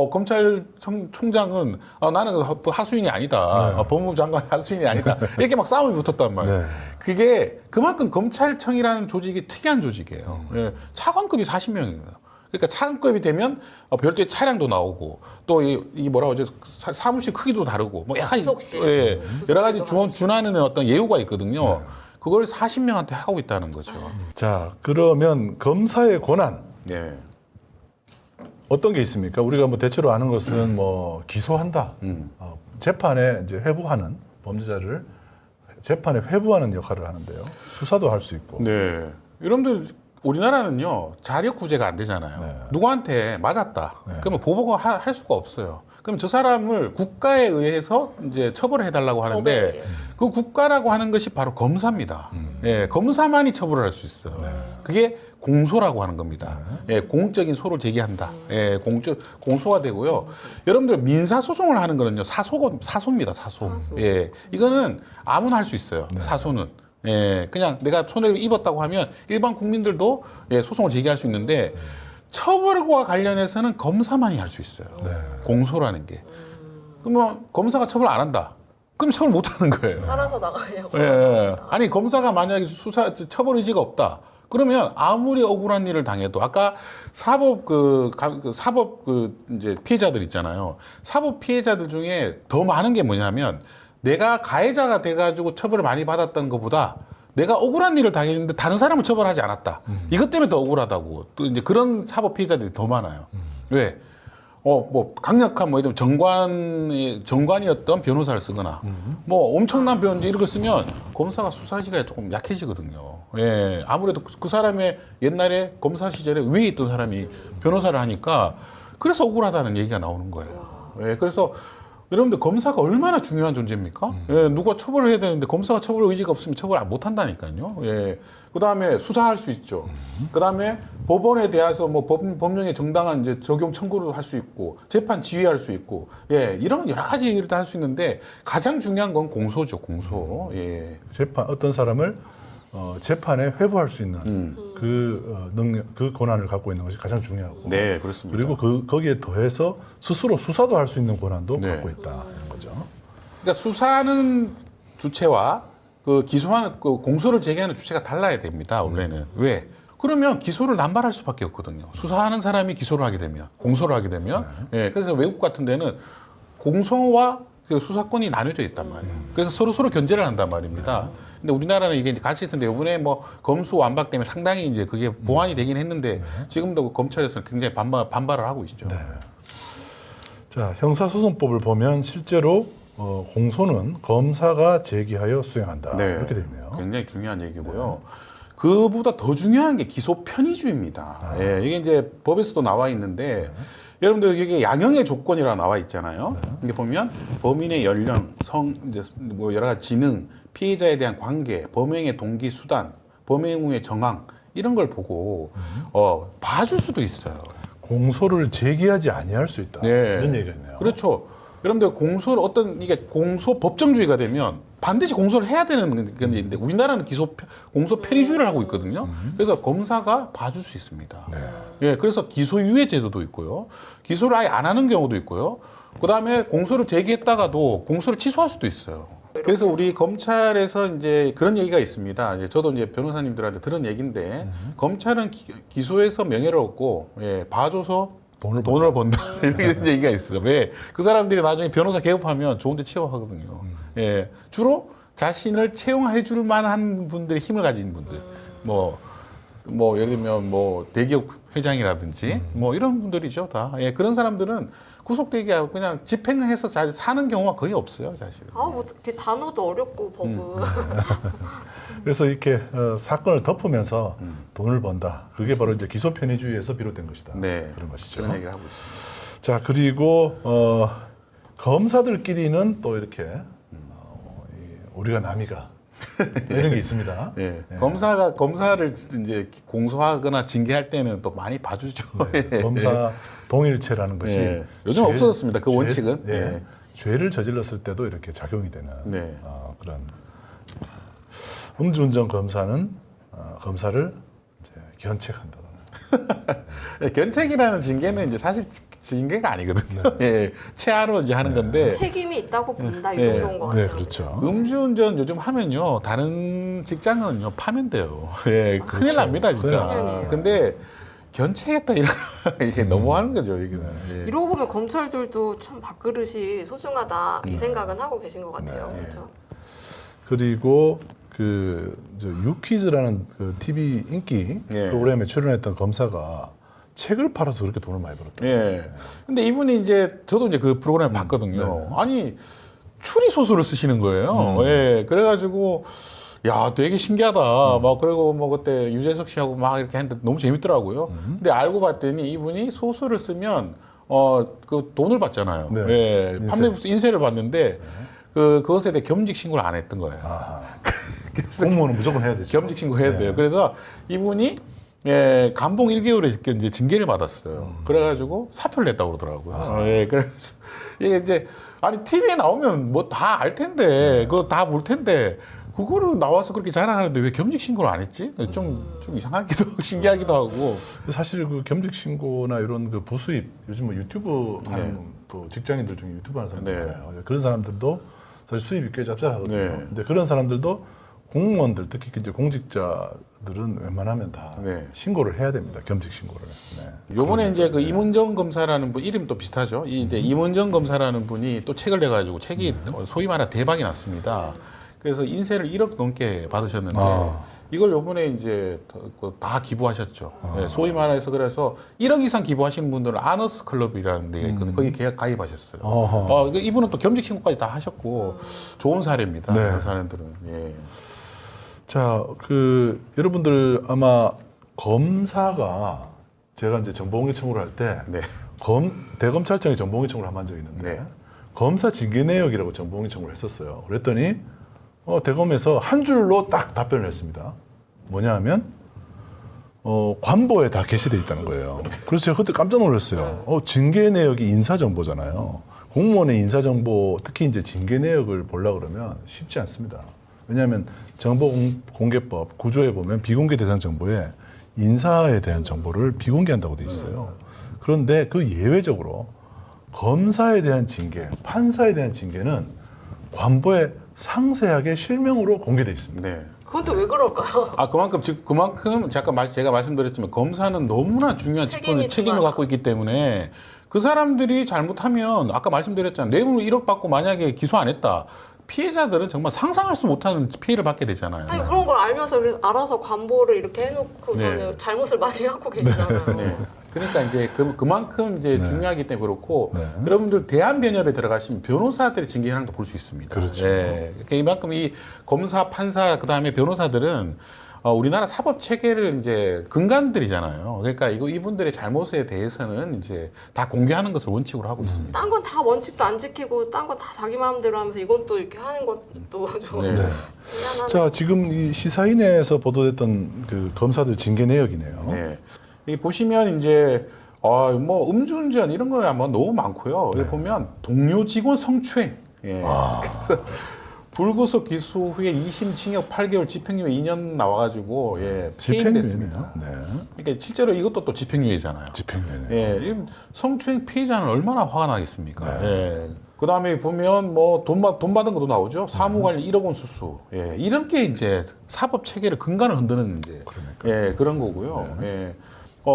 검찰총장은 나는 하수인이 아니다. 법무부 장관 하수인이 아니다. 이렇게 막 싸움이 붙었단 말이에요. 네. 그게 그만큼 검찰청이라는 조직이 특이한 조직이에요. 예. 차관급이 40명입니다. 그러니까 차관급이 되면 별도의 차량도 나오고 또 이 뭐라고 하죠? 사무실 크기도 다르고 뭐 여러 가지 부속실. 예, 여러 가지 준하는 어떤 예우가 있거든요. 그걸 40명한테 하고 있다는 거죠. 자, 그러면 검사의 권한 예. 어떤 게 있습니까? 우리가 뭐 대체로 아는 것은 뭐 기소한다, 재판에 이제 회부하는 범죄자를 재판에 회부하는 역할을 하는데요. 수사도 할 수 있고. 네. 여러분들 우리나라는요 자력 구제가 안 되잖아요. 네. 누구한테 맞았다. 그러면 보복을 할 수가 없어요. 그럼 저 사람을 국가에 의해서 이제 처벌을 해달라고 하는데 법에 그 국가라고 하는 것이 바로 검사입니다. 예, 검사만이 처벌을 할 수 있어요. 그게 공소라고 하는 겁니다. 예, 공적인 소를 제기한다. 예, 공소가 되고요. 여러분들 민사소송을 하는 거는요 사소입니다. 사소. 예, 이거는 아무나 할 수 있어요. 사소는. 예, 그냥 내가 손해를 입었다고 하면 일반 국민들도 예, 소송을 제기할 수 있는데 처벌과 관련해서는 검사만이 할 수 있어요. 공소라는 게. 그러면 검사가 처벌 안 한다. 그럼 처벌 못 하는 거예요. 살아서 나가냐고. 예. 아니 검사가 만약에 처벌 의지가 없다. 그러면 아무리 억울한 일을 당해도 아까 사법 이제 피해자들 있잖아요. 사법 피해자들 중에 더 많은 게 뭐냐면 내가 가해자가 돼가지고 처벌을 많이 받았다는 것보다 내가 억울한 일을 당했는데 다른 사람을 처벌하지 않았다. 이것 때문에 더 억울하다고. 또 이제 그런 사법 피해자들이 더 많아요. 왜? 뭐 강력한 뭐 예를 들면 정관이었던 변호사를 쓰거나 뭐 엄청난 변호사 이런 거 쓰면 검사가 수사지가 조금 약해지거든요. 예. 아무래도 그 사람의 옛날에 검사 시절에 위에 있던 사람이 변호사를 하니까 그래서 억울하다는 얘기가 나오는 거예요. 예. 그래서 여러분들 검사가 얼마나 중요한 존재입니까? 예, 누가 처벌을 해야 되는데 검사가 처벌 의지가 없으면 처벌 못 한다니까요. 예. 그다음에 수사할 수 있죠. 그다음에 법원에 대해서 뭐 법령의 정당한 이제 적용 청구를 할 수 있고 재판 지휘할 수 있고 예, 이런 여러 가지 얘기를 다 할 수 있는데 가장 중요한 건 공소죠. 공소. 예. 재판 어떤 사람을 재판에 회부할 수 있는 그 능력, 그 권한을 갖고 있는 것이 가장 중요하고. 네, 그렇습니다. 그리고 거기에 더해서 스스로 수사도 할 수 있는 권한도 네. 갖고 있다는 거죠. 그러니까 수사하는 주체와 그 기소하는 그 공소를 제기하는 주체가 달라야 됩니다. 원래는. 왜? 그러면 기소를 남발할 수밖에 없거든요. 수사하는 사람이 기소를 하게 되면, 공소를 하게 되면. 예, 그래서 외국 같은 데는 공소와 그 수사권이 나뉘어져 있단 말이에요. 그래서 서로 견제를 한단 말입니다. 근데 우리나라는 이게 이제 같이 있었는데 이번에 뭐 검수 완박 때문에 상당히 이제 그게 보완이 되긴 했는데 지금도 검찰에서는 굉장히 반발을 하고 있죠. 네. 자, 형사소송법을 보면 실제로 공소는 검사가 제기하여 수행한다. 네. 이렇게 되어 있네요. 굉장히 중요한 얘기고요. 그보다 더 중요한 게 기소 편의주의입니다. 예, 이게 이제 법에서도 나와 있는데 여러분들 여기 양형의 조건이라 나와 있잖아요. 이게 보면 범인의 연령, 성, 이제 뭐 여러 가지 지능, 피해자에 대한 관계, 범행의 동기, 수단, 범행 후의 정황 이런 걸 보고 봐줄 수도 있어요. 공소를 제기하지 아니할 수 있다. 네. 이런 얘기가 있네요. 그렇죠. 여러분들 공소를 이게 공소 법정주의가 되면 반드시 공소를 해야 되는 건데 우리나라는 공소 편의주의를 하고 있거든요. 그래서 검사가 봐줄 수 있습니다. 네. 예, 그래서 기소유예 제도도 있고요. 기소를 아예 안 하는 경우도 있고요. 그 다음에 공소를 제기했다가도 공소를 취소할 수도 있어요. 그래서 우리 검찰에서 이제 그런 얘기가 있습니다. 이제 저도 이제 변호사님들한테 들은 얘기인데 검찰은 기소해서 명예를 얻고 예, 봐줘서 돈을 번다. 이런 얘기가 있어요. 왜? 그 사람들이 나중에 변호사 개업하면 좋은 데 취업하거든요. 예. 주로 자신을 채용해 줄 만한 분들이 힘을 가진 분들. 뭐 예를 들면 뭐 대기업 회장이라든지 뭐 이런 분들이죠. 다. 예. 그런 사람들은 구속되게 하고 그냥 집행해서 잘 사는 경우가 거의 없어요. 사실은. 뭐 되게 단어도 어렵고 법은. 그래서 이렇게 사건을 덮으면서 돈을 번다. 그게 바로 이제 기소 편의주의에서 비롯된 것이다. 네. 그런 것이죠. 그런 얘기를 하고 있습니다. 자, 그리고 검사들끼리는 또 이렇게 우리가 남이가 이런 게 있습니다. 예. 예. 검사를 이제 공소하거나 징계할 때는 또 많이 봐주죠. 네, 검사 동일체라는 것이 예. 요즘 없어졌습니다. 그 원칙은. 예. 예. 죄를 저질렀을 때도 이렇게 작용이 되는 네. 그런 음주운전 검사는 검사를 이제 견책한다거나. 견책이라는 징계는 이제 사실 징계가 아니거든요. 예, 체하로 이제 하는 건데. 책임이 있다고 본다 이 네. 정도인 것 같아요. 네, 그렇죠. 음주운전 요즘 하면요, 다른 직장은요, 파면돼요. 예, 큰일 납니다, 진짜. 큰일 나죠. 근데 견책했다, 이런, 이게 너무하는 거죠, 이게. 예. 이러고 보면 검찰들도 참 밥그릇이 소중하다 이 생각은 하고 계신 것 같아요. 그렇죠? 그리고 저 유퀴즈라는 그 TV 인기 예. 프로그램에 출연했던 검사가 책을 팔아서 그렇게 돈을 많이 벌었다. 예. 근데 이분이 이제, 저도 이제 그 프로그램을 봤거든요. 아니, 추리 소설을 쓰시는 거예요. 예. 그래가지고, 야, 되게 신기하다. 막, 그리고 뭐 그때 유재석 씨하고 막 이렇게 했는데 너무 재밌더라고요. 근데 알고 봤더니 이분이 소설을 쓰면, 그 돈을 받잖아요. 네. 예. 인세를 받는데, 그것에 대해 겸직 신고를 안 했던 거예요. 아하. 공무원은 무조건 해야 되죠. 겸직 신고해야 돼요. 그래서 이분이 예, 감봉 1개월에 이제 징계를 받았어요. 그래가지고 사표를 냈다고 그러더라고요. 예, 그래서 이게 이제 아니 TV에 나오면 뭐 다 알 텐데 그거 다 볼 텐데 그거를 나와서 그렇게 자랑하는데 왜 겸직 신고를 안 했지? 좀 이상하기도 하고 신기하기도 하고. 사실 그 겸직 신고나 이런 그 부수입 요즘 뭐 유튜브 하는 또 직장인들 중에 유튜브 하는 사람들 네. 있잖아요. 그런 사람들도 사실 수입이 꽤 짭짤하거든요. 네. 근데 그런 사람들도 공무원들 특히 이제 공직자들은 웬만하면 다 네. 신고를 해야 됩니다. 겸직 신고를. 네. 요번에 이제 그 임은정 검사라는 분 이름 또 비슷하죠. 이제 임은정 검사라는 분이 또 책을 내가지고 책이 소위 말해 대박이 났습니다. 그래서 인세를 1억 넘게 받으셨는데 이걸 요번에 이제 다 기부하셨죠. 네, 소위 말해서 그래서 1억 이상 기부하시는 분들은 아너스 클럽이라는 데가 있거든요. 거기 가입하셨어요. 이분은 또 겸직 신고까지 다 하셨고 좋은 사례입니다. 네. 그 사람들은. 예. 자, 여러분들 아마 검사가 제가 이제 정보공개 청구를 할 때 네. 대검찰청에 정보공개 청구를 한 적이 있는데 네. 검사 징계 내역이라고 정보공개 청구를 했었어요. 그랬더니 대검에서 한 줄로 딱 답변을 했습니다. 뭐냐 하면 관보에 다 게시돼 있다는 거예요. 그래서 제가 그때 깜짝 놀랐어요. 징계 내역이 인사정보잖아요. 공무원의 인사정보, 특히 이제 징계 내역을 보려고 그러면 쉽지 않습니다. 왜냐하면 정보공개법 구조에 보면 비공개 대상 정보에 인사에 대한 정보를 비공개한다고 돼 있어요. 그런데 그 예외적으로 검사에 대한 징계, 판사에 대한 징계는 관보에 상세하게 실명으로 공개돼 있습니다. 네. 그건 또 왜 그럴까요? 그만큼 제가 말씀드렸지만 검사는 너무나 중요한 책임이 책임을 갖고 있기 때문에 그 사람들이 잘못하면 아까 말씀드렸잖아요. 뇌물 1억 받고 만약에 기소 안 했다. 피해자들은 정말 상상할 수 못하는 피해를 받게 되잖아요. 아니 그런 걸 알면서 그래서 알아서 관보를 이렇게 해놓고서는 네. 잘못을 많이 하고 계시잖아요. 네. 그러니까 이제 그만큼 이제 중요하기 때문에 그렇고 네. 여러분들 대한변협에 들어가시면 변호사들의 징계 현황도 볼 수 있습니다. 그렇죠. 네. 그러니까 이만큼 이 검사, 판사 그다음에 변호사들은 우리나라 사법 체계를 이제 근간들이잖아요. 그러니까 이분들의 잘못에 대해서는 이제 다 공개하는 것을 원칙으로 하고 있습니다. 딴 건 다 원칙도 안 지키고 딴 건 다 자기 마음대로 하면서 이건 또 이렇게 하는 것도 좀 네. 미안하네. 자, 지금 이 시사인에서 보도됐던 그 검사들 징계 내역이네요. 네. 이 보시면 이제 뭐 음주운전 이런 거야 뭐 너무 많고요. 여기 보면 동료 직원 성추행. 예. 그래서 불구속 기수 후에 2심 징역 8개월 집행유예 2년 나와가지고 집행유예네요. 폐인됐습니다. 네. 그러니까 실제로 이것도 또 집행유예잖아요. 집행유예네. 예, 이 성추행 피해자는 얼마나 화가 나겠습니까? 네. 예. 그 다음에 보면 뭐 돈 받은 것도 나오죠. 사무관리 1억 원 수수. 예, 이런 게 이제 사법 체계를 근간을 흔드는 이제 예, 그런 거고요. 예.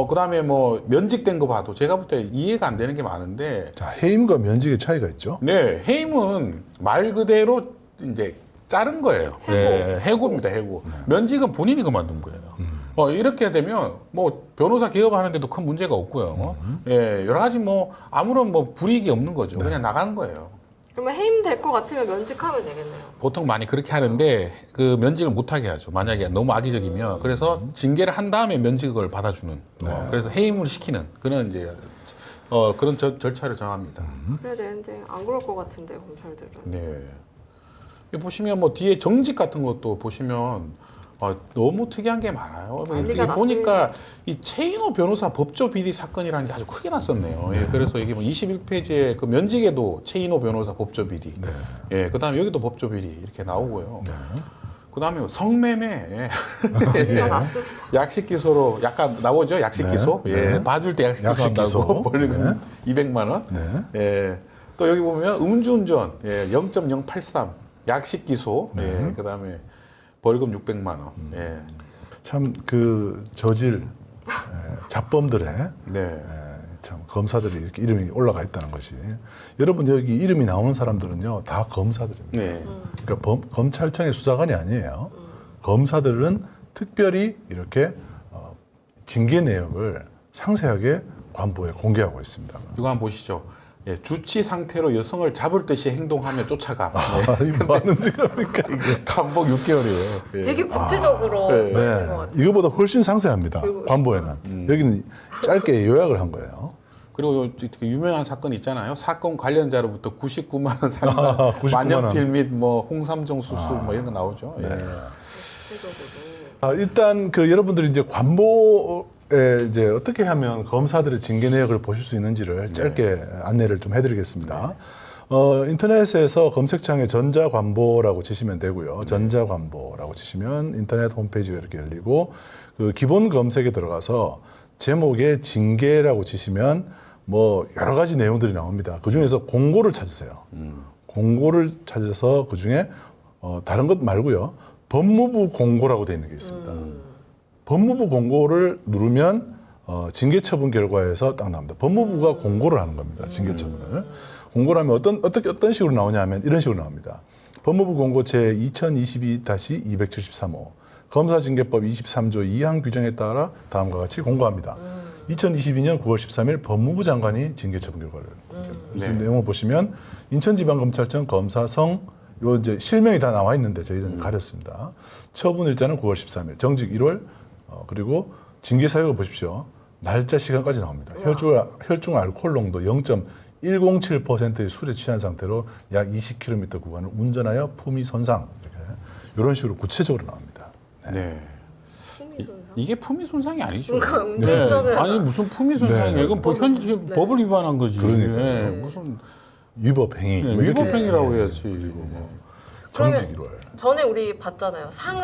그 다음에 뭐 면직된 거 봐도 제가 볼 때 이해가 안 되는 게 많은데 자, 해임과 면직의 차이가 있죠. 네, 해임은 말 그대로 이제 자른 거예요. 해고. 예, 해고입니다, 해고. 면직은 본인이 그만둔 거예요. 이렇게 되면 뭐 변호사 개업하는데도 큰 문제가 없고요. 예, 여러 가지 뭐 아무런 뭐 불이익이 없는 거죠. 그냥 나간 거예요. 그러면 해임 될 것 같으면 면직하면 되겠네요. 보통 많이 그렇게 하는데 그 면직을 못하게 하죠. 만약에 너무 악의적이면. 그래서 징계를 한 다음에 면직을 받아주는. 그래서 해임을 시키는 그런 이제 그런 절차를 정합니다. 그래야 되는데 안 그럴 것 같은데 검찰들은. 네. 여기 보시면 뭐 뒤에 정직 같은 것도 보시면 너무 특이한 게 많아요. 난리가 이게 보니까 이 최인호 변호사 법조 비리 사건이라는 게 아주 크게 났었네요. 예, 그래서 이게 뭐 21페이지에 그 면직에도 최인호 변호사 법조 비리, 예, 그다음에 여기도 법조 비리 이렇게 나오고요. 그다음에 성매매, 난리가 났습니다. 약식 기소로 약간 나오죠. 약식 기소, 예, 봐줄 때 약식 약식 기소한다고 기소. 벌금 200만 원. 예, 또 여기 보면 음주운전, 예, 0.083 약식 기소, 예, 그다음에 벌금 600만 원. 예. 참 그 저질 잡범들의 네. 참 검사들이 이렇게 이름이 올라가 있다는 것이 여러분 여기 이름이 나오는 사람들은요 다 검사들입니다. 네. 그러니까 검찰청의 수사관이 아니에요. 검사들은 특별히 이렇게 징계 내역을 상세하게 관보에 공개하고 있습니다. 이거 한번 보시죠. 예, 주치 상태로 여성을 잡을 듯이 행동하며 쫓아가. 이거 뭐 하는 짓입니까 이게? 감복 6개월이에요. 예. 되게 구체적으로 네. 써있는 것 같아요. 이거보다 훨씬 상세합니다. 그리고- 관보에는 여기는 짧게 요약을 한 거예요. 그리고 되게 유명한 사건 있잖아요. 사건 관련자로부터 99만 원 상당, 99만 원. 만년필 및 뭐 홍삼정 수수 뭐 이런 거 나오죠. 예. 구체적으로. 일단 그 여러분들이 이제 관보에 이제 어떻게 하면 검사들의 징계 내역을 보실 수 있는지를 짧게 안내를 좀 해드리겠습니다. 인터넷에서 검색창에 전자관보라고 치시면 되고요. 전자관보라고 치시면 인터넷 홈페이지가 이렇게 열리고 그 기본 검색에 들어가서 제목에 징계라고 치시면 뭐 여러 가지 내용들이 나옵니다. 그 중에서 공고를 찾으세요. 공고를 찾아서 그 중에 다른 것 말고요. 법무부 공고라고 되어 있는 게 있습니다. 법무부 공고를 누르면 징계 처분 결과에서 딱 나옵니다. 법무부가 공고를 하는 겁니다. 징계 처분을. 공고를 하면 어떤 식으로 나오냐면 이런 식으로 나옵니다. 법무부 공고 제 2022-273호 검사징계법 23조 2항 규정에 따라 다음과 같이 공고합니다. 2022년 9월 13일 법무부 장관이 징계 처분 결과를. 그래서 네. 내용을 보시면 인천지방검찰청 검사성 요 이제 실명이 다 나와 있는데 저희는 가렸습니다. 처분 일자는 9월 13일, 정직 1월, 그리고 징계 사유를 보십시오. 날짜, 시간까지 나옵니다. 혈중 알코올 농도 0.107%의 술에 취한 상태로 약 20km 구간을 운전하여 품위 손상 이렇게 이런 식으로 구체적으로 나옵니다. 네. 품위 손상? 이게 품위 손상이 아니죠. 그러니까 음주운전은 아니 무슨 품위 손상이야? 네. 이건 법을 위반한 거지. 그러니까요. 예, 무슨 위법 행위, 뭐 이렇게 위법행위라고 해야지. 정직 1월. 전에 우리 봤잖아요. 상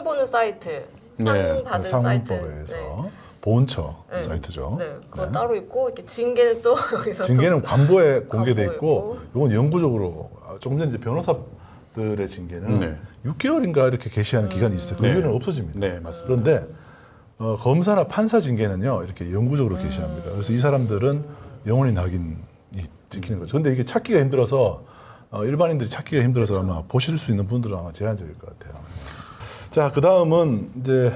보는 사이트, 상 네, 받은 사이트. 상문법에서 네. 보훈처 네. 사이트죠. 네, 그거 따로 있고 이렇게 징계는 또 여기서 징계는 관보에 공개돼 관보에 있고, 이건 영구적으로 조금 전에 이제 변호사들의 징계는 네. 6개월인가 이렇게 게시하는 기간이 있어요. 그 네. 이후에는 없어집니다. 네, 맞습니다. 그런데 검사나 판사 징계는요 이렇게 영구적으로 게시합니다. 그래서 이 사람들은 영원히 낙인이 찍히는 거죠. 근데 이게 찾기가 힘들어서 일반인들이 찾기가 힘들어서 아마 보실 수 있는 분들은 아마 제한적일 것 같아요. 자, 그 다음은 이제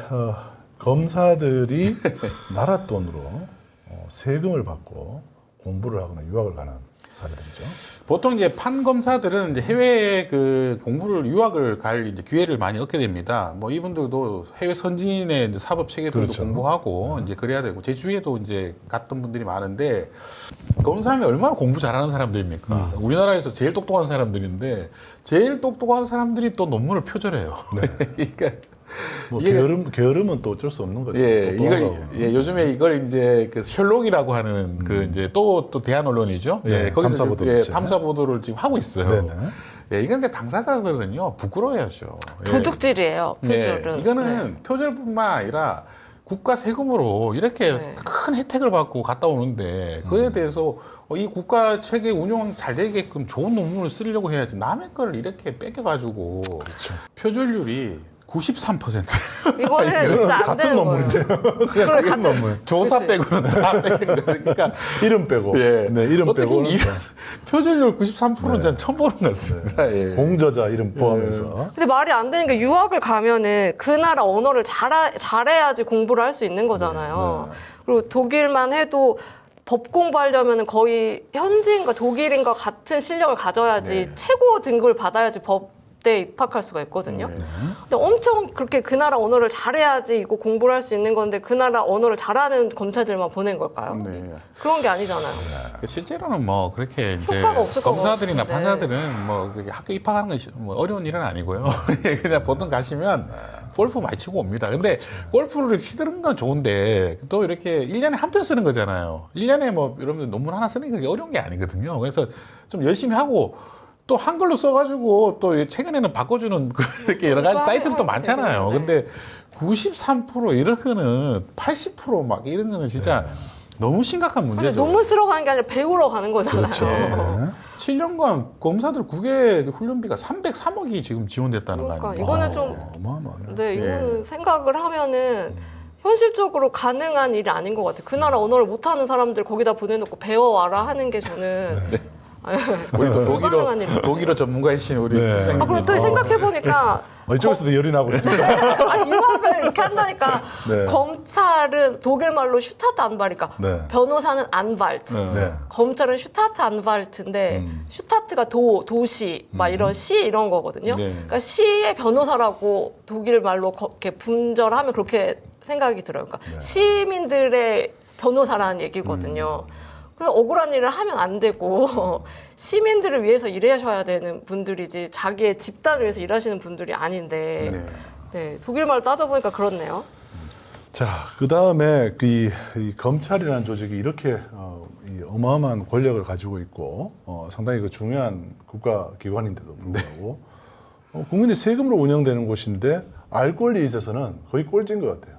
검사들이 나라 돈으로 세금을 받고 공부를 하거나 유학을 가는 사례들이죠. 보통 이제 판 검사들은 이제 해외에 그 공부를 유학을 갈 이제 기회를 많이 얻게 됩니다. 뭐 이분들도 해외 선진의 이제 사법 체계들도 그렇죠. 공부하고 이제 그래야 되고 제 주위에도 이제 갔던 분들이 많은데 검사하면 얼마나 공부 잘하는 사람들입니까? 우리나라에서 제일 똑똑한 사람들인데 제일 똑똑한 사람들이 또 논문을 표절해요. 그러니까 뭐 이게- 게으름은 또 어쩔 수 없는 거죠. 예, 똑똑한 이걸 거고. 요즘에 이걸 이제 그 셜록이라고 하는 그 이제 또 대한 언론이죠. 예, 거기서 탐사 보도 있죠. 탐사 보도를 지금 하고 있어요. 네네. 예, 이건 근데 당사자들은요 부끄러워야죠. 예. 도둑질이에요. 네, 표절은. 이거는 표절뿐만 아니라 국가 세금으로 이렇게 네. 큰 혜택을 받고 갔다 오는데 그에 대해서 이 국가 체계 운영 잘 되게끔 좋은 논문을 쓰려고 해야지 남의 걸 이렇게 뺏겨가지고 그렇죠. 표절률이 93%. 이거는 진짜 안 같은 되는 논문인데요. 거예요. 그래 같은 조사 그치. 빼고는 다 뺏긴 거예요. 그러니까 이름 빼고. 예. 네, 이름 어떻게 빼고. 이런 표절률 93%는 전 처음 보는 것 같습니다. 예. 공저자 이름 포함해서. 근데 말이 안 되는 게 유학을 가면은 그 나라 언어를 잘해야지 공부를 할 수 있는 거잖아요. 네. 그리고 독일만 해도 법 공부하려면 거의 현지인과 독일인과 같은 실력을 가져야지 네. 최고 등급을 받아야지 법대에 입학할 수가 있거든요. 네. 근데 엄청 그렇게 그 나라 언어를 잘해야지 이거 공부를 할 수 있는 건데 그 나라 언어를 잘하는 검찰들만 보낸 걸까요? 네. 그런 게 아니잖아요. 실제로는 뭐 그렇게 이제 효과가 없을 것 검사들이나 같은데. 판사들은 뭐 그게 학교 입학하는 건 뭐 어려운 일은 아니고요. 그냥 보통 가시면 골프 많이 치고 옵니다. 근데 골프를 치는 건 좋은데 또 이렇게 1년에 한 편 쓰는 거잖아요. 1년에 뭐 여러분들 논문 하나 쓰는 게 그렇게 어려운 게 아니거든요. 그래서 좀 열심히 하고 또 한글로 써가지고 또 최근에는 바꿔주는 이렇게 여러 가지 사이트도 많잖아요. 근데 93% 이런 거는 80% 이런 거는 진짜 너무 심각한 근데 문제죠. 논문 쓰러 가는 게 아니라 배우러 가는 거잖아요. 그렇죠. 네. 7년간 검사들 국외 훈련비가 303억이 지금 지원됐다는 거 그러니까 아닙니까? 이거는 좀 어마어마하네. 네, 예. 이거는 생각을 하면은 현실적으로 가능한 일이 아닌 것 같아요. 그 나라 언어를 못하는 사람들 거기다 보내놓고 배워와라 하는 게 저는 우리 또 불가능한 일이에요. 독일어 전문가이신 우리 네. 팀장님. 아, 그럼 또 생각해보니까 이쪽에서도 열이 나고 있습니다. 유학을 이렇게 한다니까 네. 검찰은 독일 말로 슈타트 안발이니까 네. 변호사는 안발트 네. 검찰은 슈타트 안발트인데 슈타트가 도시 막 이런 시 이런 거거든요. 네. 그러니까 시의 변호사라고 독일 말로 이렇게 분절하면 그렇게 생각이 들어요. 그러니까 시민들의 변호사라는 얘기거든요. 그래서 억울한 일을 하면 안 되고 시민들을 위해서 일하셔야 되는 분들이지 자기의 집단을 위해서 일하시는 분들이 아닌데 네. 네, 독일 말로 따져보니까 그렇네요. 자, 그 다음에 이 검찰이라는 조직이 이렇게 이 어마어마한 권력을 가지고 있고 상당히 그 중요한 국가기관인데도 불구하고 국민의 세금으로 운영되는 곳인데 알 권리에 있어서는 거의 꼴찌인 것 같아요.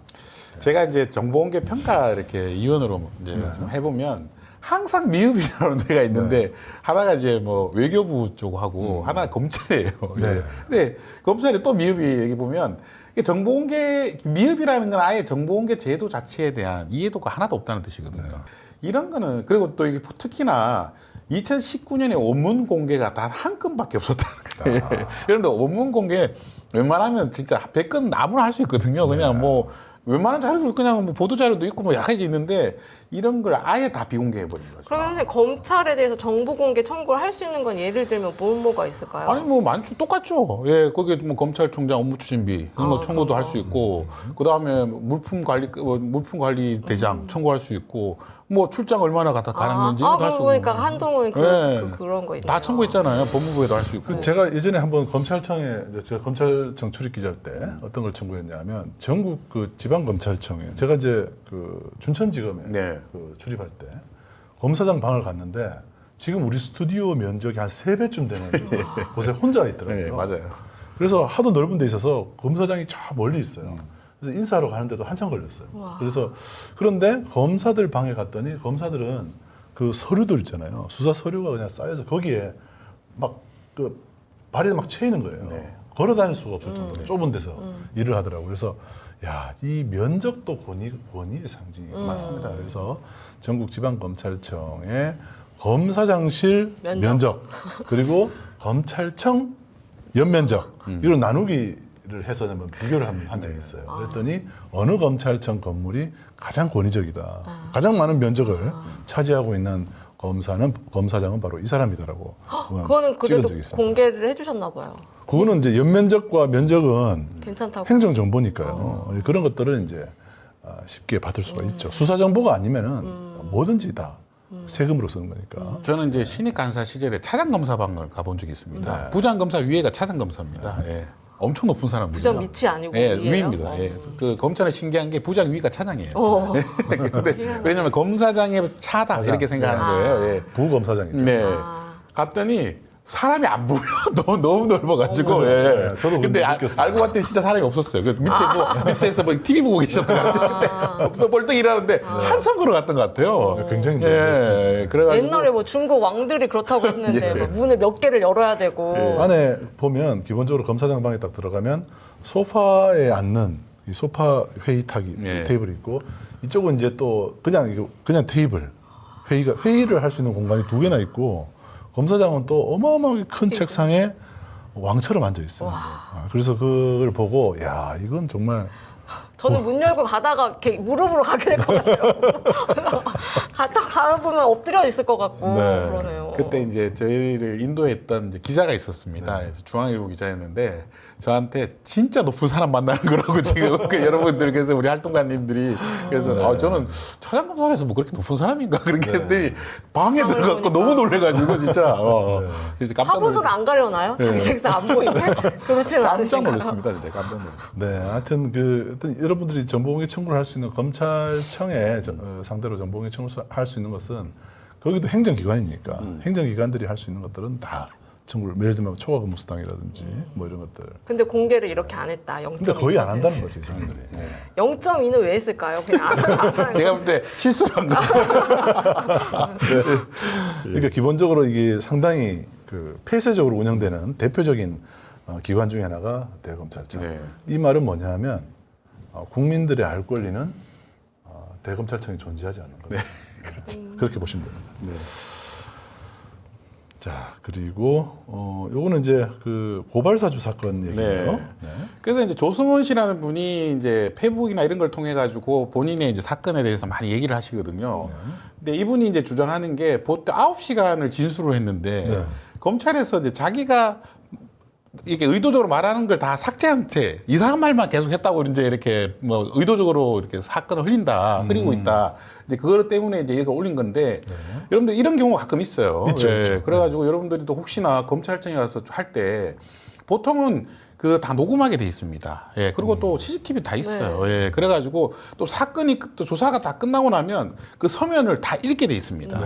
제가 이제 정보공개 평가 이렇게 위원으로 이제 좀 해보면 항상 미흡이라는 데가 있는데 하나가 이제 뭐 외교부 쪽하고 하나 검찰이에요. 네. 근데 검찰이 또 미흡이 여기 보면 이게 정보공개 미흡이라는 건 아예 정보공개 제도 자체에 대한 이해도가 하나도 없다는 뜻이거든요. 이런 거는 그리고 또 이게 특히나 2019년에 원문 공개가 단 한 건밖에 없었다는 거예요. 그런데 원문 공개 웬만하면 진짜 100건 아무나 할 수 있거든요. 그냥 뭐 웬만한 자료도 그냥 뭐 보도 자료도 있고 뭐 여러 가지 있는데 이런 걸 아예 다 비공개해 버린 거죠. 그러면 선생님 검찰에 대해서 정보 공개 청구를 할 수 있는 건 예를 들면 뭐가 있을까요? 아니 뭐 많죠, 똑같죠. 예, 거기에 뭐 검찰총장 업무 추진비 이런 거 청구도 할 수 있고, 그 다음에 물품 관리 대장 청구할 수 있고, 뭐 출장 얼마나 갔다 가는지 그러고 할 수 있고. 보니까 한동훈 네. 그런 거 있네요. 다 청구했잖아요. 법무부에도 할 수 있고. 제가 예전에 한번 검찰청에 제가 검찰청 출입 기자 때 어떤 걸 청구했냐면 전국 그 지방검찰청에 제가 이제 그 춘천지검에 네. 그 출입할 때 검사장 방을 갔는데 지금 우리 스튜디오 면적이 한 3배쯤 되는 곳에 혼자 있더라고요. 네, 맞아요. 그래서 하도 넓은 데 있어서 검사장이 저 멀리 있어요. 그래서 인사하러 가는데도 한참 걸렸어요. 와. 그래서 그런데 검사들 방에 갔더니 검사들은 그 서류들 있잖아요. 수사 서류가 그냥 쌓여서 거기에 막 그 발이 막 채이는 거예요. 네. 걸어 다닐 수가 없을 정도로 좁은 데서 일을 하더라고요. 그래서 야, 이 면적도 권위의 상징이에요. 맞습니다. 그래서 전국 지방검찰청의 검사장실 면적 그리고 검찰청 연면적 이걸 나누기를 해서 한번 비교를 한 적이 있어요. 그랬더니 어느 검찰청 건물이 가장 권위적이다. 가장 많은 면적을 차지하고 있는 검사장은 바로 이 사람이다라고 그거는 찍은 그래도 적이 있습니다. 공개를 해주셨나 봐요. 그거는 이제 연면적과 면적은 괜찮다고. 행정정보니까요. 그런 것들은 이제 쉽게 받을 수가 있죠. 수사정보가 아니면은 뭐든지 다 세금으로 쓰는 거니까. 저는 이제 신입 간사 시절에 차장검사방을 가본 적이 있습니다. 네. 부장검사 위에가 차장검사입니다. 예. 엄청 높은 사람들이죠. 부장 밑이 아니고 예, 위예요? 위입니다. 예. 그 검찰은 신기한 게 부장 위가 차장이에요. 어. 근데 왜냐면 검사장의 차다 차장. 이렇게 생각하는 거예요. 예. 부검사장이죠. 네. 아. 갔더니 사람이 안 보여. 너무 넓어가지고. 예. 저도 근데 느꼈어요. 알고 봤더니 진짜 사람이 없었어요. 그 밑에서 뭐 TV 보고 계셨던 것 같아요. 그때 벌떡 일하는데 한참 걸어갔던 것 같아요. 굉장히 예. 넓었어요. 그래가지고 옛날에 뭐 중국 왕들이 그렇다고 했는데 막 문을 몇 개를 열어야 되고. 안에 보면 기본적으로 검사장 방에 딱 들어가면 소파에 앉는 이 소파 회의탁이 네. 테이블이 있고 이쪽은 이제 또 그냥 테이블 회의를 할 수 있는 공간이 2개나 있고 검사장은 또 어마어마하게 큰 책상에 왕처럼 앉아 있어요. 그래서 그걸 보고 야 이건 정말 저는 문 열고 가다가 이렇게 무릎으로 가게 될 것 같아요. 가다 보면 엎드려 있을 것 같고 네. 그러네요. 그때 이제 저희를 인도했던 이제 기자가 있었습니다. 중앙일보 기자였는데 저한테 진짜 높은 사람 만나는 거라고 지금 그 여러분들 그래서 우리 활동가님들이 그래서 저는 차장검사에서 뭐 그렇게 높은 사람인가 그렇게 했더니 방에 방을 들어갔고 보니까. 너무 놀래가지고 진짜 그래서 깜짝 화분으로 놀랐- 안 가려나요? 자기 색상 안 보이게? 그렇지는 깜짝 않으신가요? 놀랐습니다. 진짜 깜짝 놀랐어요. 네, 하여튼 어떤 여러분들이 정보공개 청구를 할 수 있는 검찰청에 상대로 정보공개 청구를 할 수 있는 것은 거기도 행정기관이니까 행정기관들이 할 수 있는 것들은 다 청구를 예를 들면 초과근무수당이라든지 뭐 이런 것들. 근데 공개를 이렇게 안 했다. 0.2%. 근데 거의 안 한다는 거죠, 이 사람들이. 네. 0.2는 왜 했을까요? 그냥 안 하는 제가 거지. 볼 때 실수를 한 거예요. 그러니까 기본적으로 이게 상당히 그 폐쇄적으로 운영되는 대표적인 기관 중에 하나가 대검찰청. 네. 이 말은 뭐냐면 국민들의 알 권리는 대검찰청이 존재하지 않는 거죠. 그렇게 보시면 됩니다. 자, 그리고 요거는 이제 그 고발사주 사건 얘기예요. 네. 그래서 이제 조승원 씨라는 분이 이제 페이북이나 이런 걸 통해 가지고 본인의 이제 사건에 대해서 많이 얘기를 하시거든요. 근데 이분이 이제 주장하는 게 보통 9시간을 진술을 했는데 네. 검찰에서 이제 자기가 이렇게 의도적으로 말하는 걸 다 삭제한 채 이상한 말만 계속 했다고 이제 이렇게 뭐 의도적으로 이렇게 사건을 흐리고 있다. 이제 그것 때문에 이제 얘가 올린 건데 여러분들 이런 경우가 가끔 있어요. 있죠, 있죠. 그래가지고 여러분들이 또 혹시나 검찰청에 가서 할 때 보통은 그 다 녹음하게 돼 있습니다. 예, 그리고 또 CCTV 다 있어요. 예, 그래가지고 또 사건이 또 조사가 다 끝나고 나면 그 서면을 다 읽게 돼 있습니다.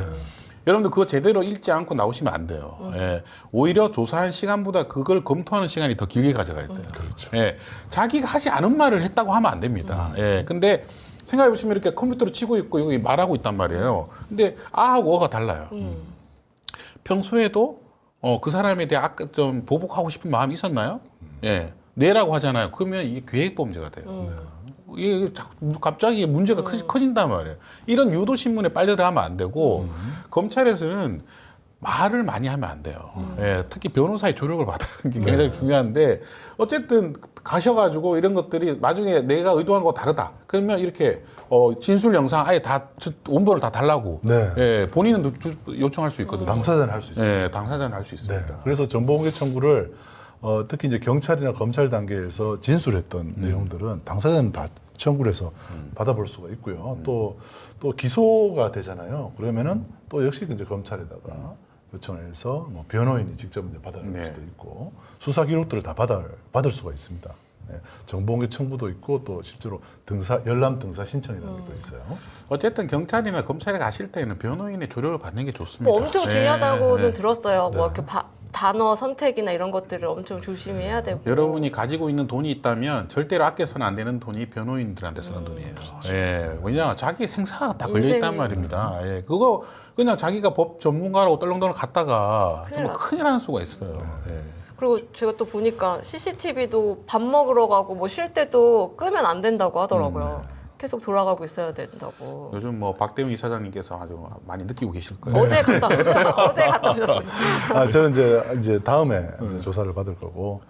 여러분들 그거 제대로 읽지 않고 나오시면 안 돼요. 예, 오히려 조사한 시간보다 그걸 검토하는 시간이 더 길게 가져가야 돼요. 그렇죠. 예, 자기가 하지 않은 말을 했다고 하면 안 됩니다. 예, 근데 생각해 보시면 이렇게 컴퓨터로 치고 있고 여기 말하고 있단 말이에요. 근데 아하고 어가 달라요. 평소에도 그 사람에 대해 아까 좀 보복하고 싶은 마음이 있었나요? 예, 네라고 하잖아요. 그러면 이게 계획 범죄가 돼요. 이게 갑자기 문제가 커진단 말이에요. 이런 유도 신문에 빨려 들어가면 안 되고 검찰에서는 말을 많이 하면 안 돼요. 예, 특히 변호사의 조력을 받는 게 굉장히 중요한데 어쨌든 가셔가지고 이런 것들이 나중에 내가 의도한 거 다르다. 그러면 이렇게 진술 영상 아예 다 원본을 다 달라고 네. 예, 본인은 요청할 수 있거든요. 당사자는 할 수 있어요. 예, 당사자는 할 수 네. 있습니다. 그래서 정보공개 청구를 특히 이제 경찰이나 검찰 단계에서 진술했던 내용들은 당사자는 다 청구를 해서 받아볼 수가 있고요. 또 기소가 되잖아요. 그러면은 또 역시 이제 검찰에다가 요청을 해서 뭐 변호인이 직접 이제 받아낼 네. 수도 있고 수사 기록들을 다 받을 수가 있습니다. 네. 정보공개 청구도 있고 또 실제로 열람 등사 신청이라는 게 또 있어요. 어쨌든 경찰이나 검찰에 가실 때는 변호인의 조력을 받는 게 좋습니다. 뭐 엄청 예, 중요하다고는 예. 들었어요. 뭐 이렇게 단어 선택이나 이런 것들을 엄청 조심해야 되고. 여러분이 가지고 있는 돈이 있다면 절대로 아껴서는 안 되는 돈이 변호인들한테 쓰는 돈이에요. 예, 왜냐 자기 생사가 다 걸려 있단 인생이- 말입니다. 예, 그거 그냥 자기가 법 전문가라고 떨렁떨렁 갔다가 큰일 정말 나죠. 큰일 나는 수가 있어요. 예. 그리고 제가 또 보니까 CCTV도 밥 먹으러 가고 뭐 쉴 때도 끄면 안 된다고 하더라고요. 계속 돌아가고 있어야 된다고. 요즘 뭐 박대웅 이사장님께서 아주 많이 느끼고 계실 거예요. 어제 갔다 오셨어요. 저는 이제 다음에 이제 조사를 받을 거고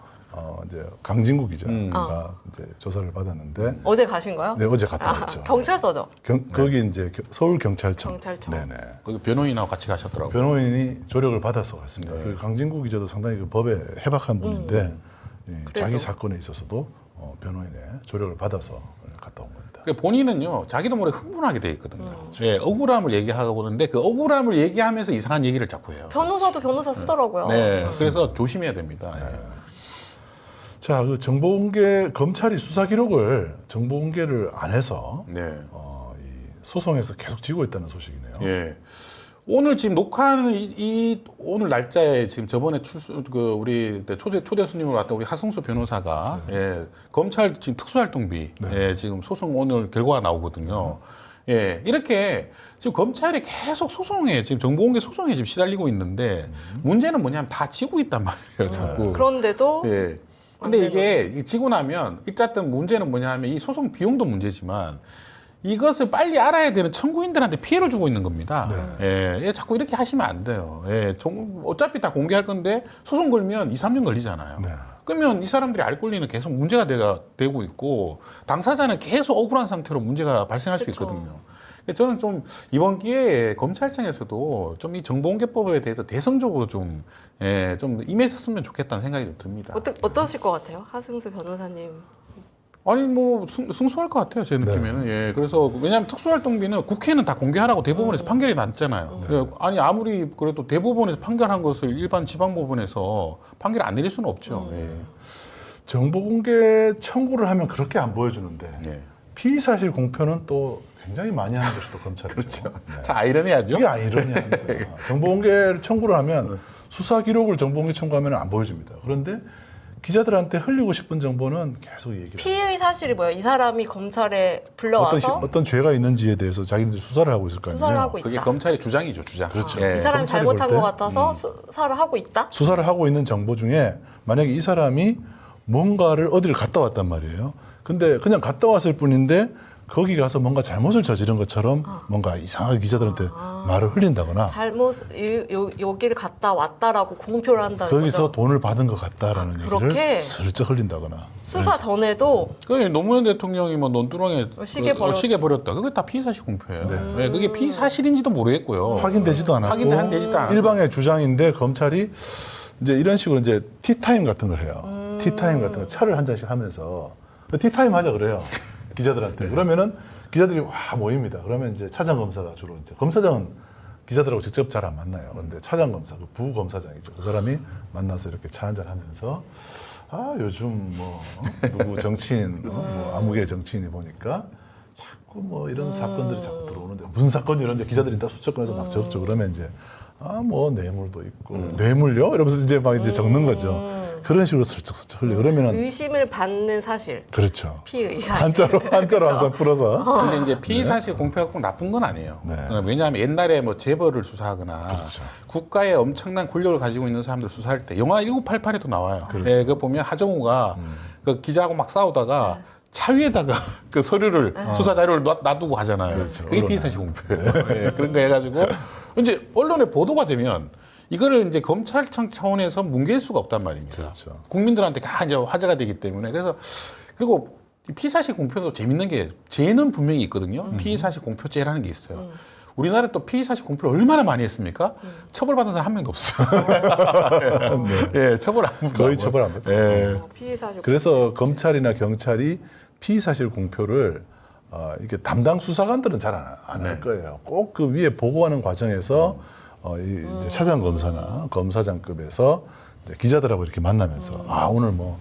이제 강진구 기자가 이제 조사를 받았는데 어제 가신 거요? 네, 어제 갔다 왔죠. 경찰서죠. 거기 이제 서울 경찰청. 네네. 거기 변호인하고 같이 가셨더라고요. 변호인이 조력을 받아서 갔습니다. 그 강진구 기자도 상당히 그 법에 해박한 분인데 자기 사건에 있어서도 변호인의 조력을 받아서 갔다 온 겁니다. 그러니까 본인은요 자기도 모르게 흥분하게 돼 있거든요. 예, 억울함을 얘기하고 그러는데 그 억울함을 얘기하면서 이상한 얘기를 자꾸 해요. 변호사도 변호사 쓰더라고요. 네, 그래서 조심해야 됩니다. 예. 자, 그 정보공개 검찰이 수사 기록을 정보공개를 안 해서 네. 이 소송에서 계속 지고 있다는 소식이네요. 예. 오늘 지금 녹화하는 오늘 날짜에 지금 저번에 우리 초대 손님으로 왔던 우리 하승수 변호사가 예, 검찰 지금 특수활동비 예, 지금 소송 오늘 결과가 나오거든요. 예, 이렇게 지금 검찰이 계속 소송에 지금 정보공개 소송에 지금 시달리고 있는데 문제는 뭐냐면 다 지고 있단 말이에요, 자꾸. 그런데도 예. 근데 이게 지고 나면 일단 문제는 뭐냐면 이 소송 비용도 문제지만 이것을 빨리 알아야 되는 청구인들한테 피해를 주고 있는 겁니다. 예, 자꾸 이렇게 하시면 안 돼요. 예, 어차피 다 공개할 건데 소송 걸면 2, 3년 걸리잖아요. 네. 그러면 이 사람들이 알 권리는 계속 문제가 되고 있고 당사자는 계속 억울한 상태로 문제가 발생할 수 있거든요. 저는 좀 이번 기회에 검찰청에서도 좀 이 정보공개법에 대해서 대성적으로 좀 임했었으면 좋겠다는 생각이 좀 듭니다. 어떠실 것 같아요? 하승수 변호사님. 아니 뭐 승소할 것 같아요 제 느낌에는. 예, 그래서 왜냐하면 특수활동비는 국회는 다 공개하라고 대법원에서 판결이 났잖아요. 아니 아무리 그래도 대법원에서 판결한 것을 일반 지방법원에서 판결 안 내릴 수는 없죠. 예. 정보공개 청구를 하면 그렇게 안 보여주는데 예. 피의사실 공표는 또 굉장히 많이 하는 것이 또 검찰이죠. 그렇죠. 네. 자 아이러니하죠. 이게 아이러니한 거예요. 정보공개를 청구를 하면 수사 기록을 정보공개 청구하면 안 보여줍니다. 그런데 기자들한테 흘리고 싶은 정보는 계속 얘기를 피의 사실이 뭐예요? 이 사람이 검찰에 불러와서 어떤 죄가 있는지에 대해서 자기들이 수사를 하고 있을 거 아니에요. 수사를 하고 있다. 그게 검찰의 주장이죠, 주장. 그렇죠. 예. 이 사람이 검찰이 잘못한 볼 것 때, 같아서 수사를 하고 있다? 수사를 하고 있는 정보 중에 만약에 이 사람이 뭔가를 어디를 갔다 왔단 말이에요. 근데 그냥 갔다 왔을 뿐인데 거기 가서 뭔가 잘못을 저지른 것처럼 뭔가 이상하게 기자들한테 말을 흘린다거나 여기를 갔다 왔다라고 공표를 한다는 거기서 거죠. 돈을 받은 것 같다라는 그렇게? 얘기를 슬쩍 흘린다거나. 수사 전에도 그 노무현 대통령이 뭐 논두렁에 시계 버렸다. 그게 다 피의사실 공표예요. 예, 그게 피의사실인지도 모르겠고요. 확인되지도 않았고 확인되지도 않았고. 일방의 주장인데 검찰이 이제 이런 식으로 이제 티타임 같은 걸 해요. 티타임 같은 거 차를 한 잔씩 하면서 티타임 하자 그래요. 기자들한테. 그러면은 기자들이 와 모입니다. 그러면 이제 차장 검사가 주로 이제 검사장은 기자들하고 직접 잘 안 만나요. 그런데 차장 검사, 그 부검사장이죠. 그 사람이 만나서 이렇게 차 한잔 하면서 아 요즘 뭐 누구 정치인, 뭐 아무개 정치인이 보니까 자꾸 뭐 이런 사건들이 자꾸 들어오는데 무슨 사건이 이런데 기자들이 다 수첩권에서 막 적죠. 그러면 이제 아 뭐 뇌물도 있고 뇌물요? 이러면서 이제 막 이제 적는 거죠. 그런 식으로 슬쩍슬쩍 흘려. 그러면은 의심을 받는 사실. 그렇죠. 피의 한자로 항상 풀어서. 근데 이제 피의사실 공표가 꼭 나쁜 건 아니에요. 네. 왜냐하면 옛날에 뭐 재벌을 수사하거나 그렇죠. 국가의 엄청난 권력을 가지고 있는 사람들 수사할 때 영화 1988에도 나와요. 예, 그거 보면 하정우가 그 기자하고 막 싸우다가 차 위에다가 그 서류를 수사 자료를 놔두고 하잖아요. 그렇죠. 그게 피의사실 공표예요. 예, 그런 거 해가지고 이제 언론에 보도가 되면 이거를 이제 검찰청 차원에서 뭉갤 수가 없단 말입니다. 그렇죠. 국민들한테 다 이제 화제가 되기 때문에 그래서 그리고 이 피의사실 공표도 재밌는 게 죄는 분명히 있거든요. 피의사실 공표죄라는 게 있어요. 우리나라 또 피의사실 공표를 얼마나 많이 했습니까? 처벌받은 사람 한 명도 없어요. 예, 처벌 안 받고. 거의 처벌 안 받죠. 예. 피의 사실. 그래서 검찰이나 경찰이 피의사실 공표를 이렇게 담당 수사관들은 잘 안 할 거예요. 꼭 그 위에 보고하는 과정에서 이제 차장 검사나 검사장급에서 이제 기자들하고 이렇게 만나면서 아 오늘 뭐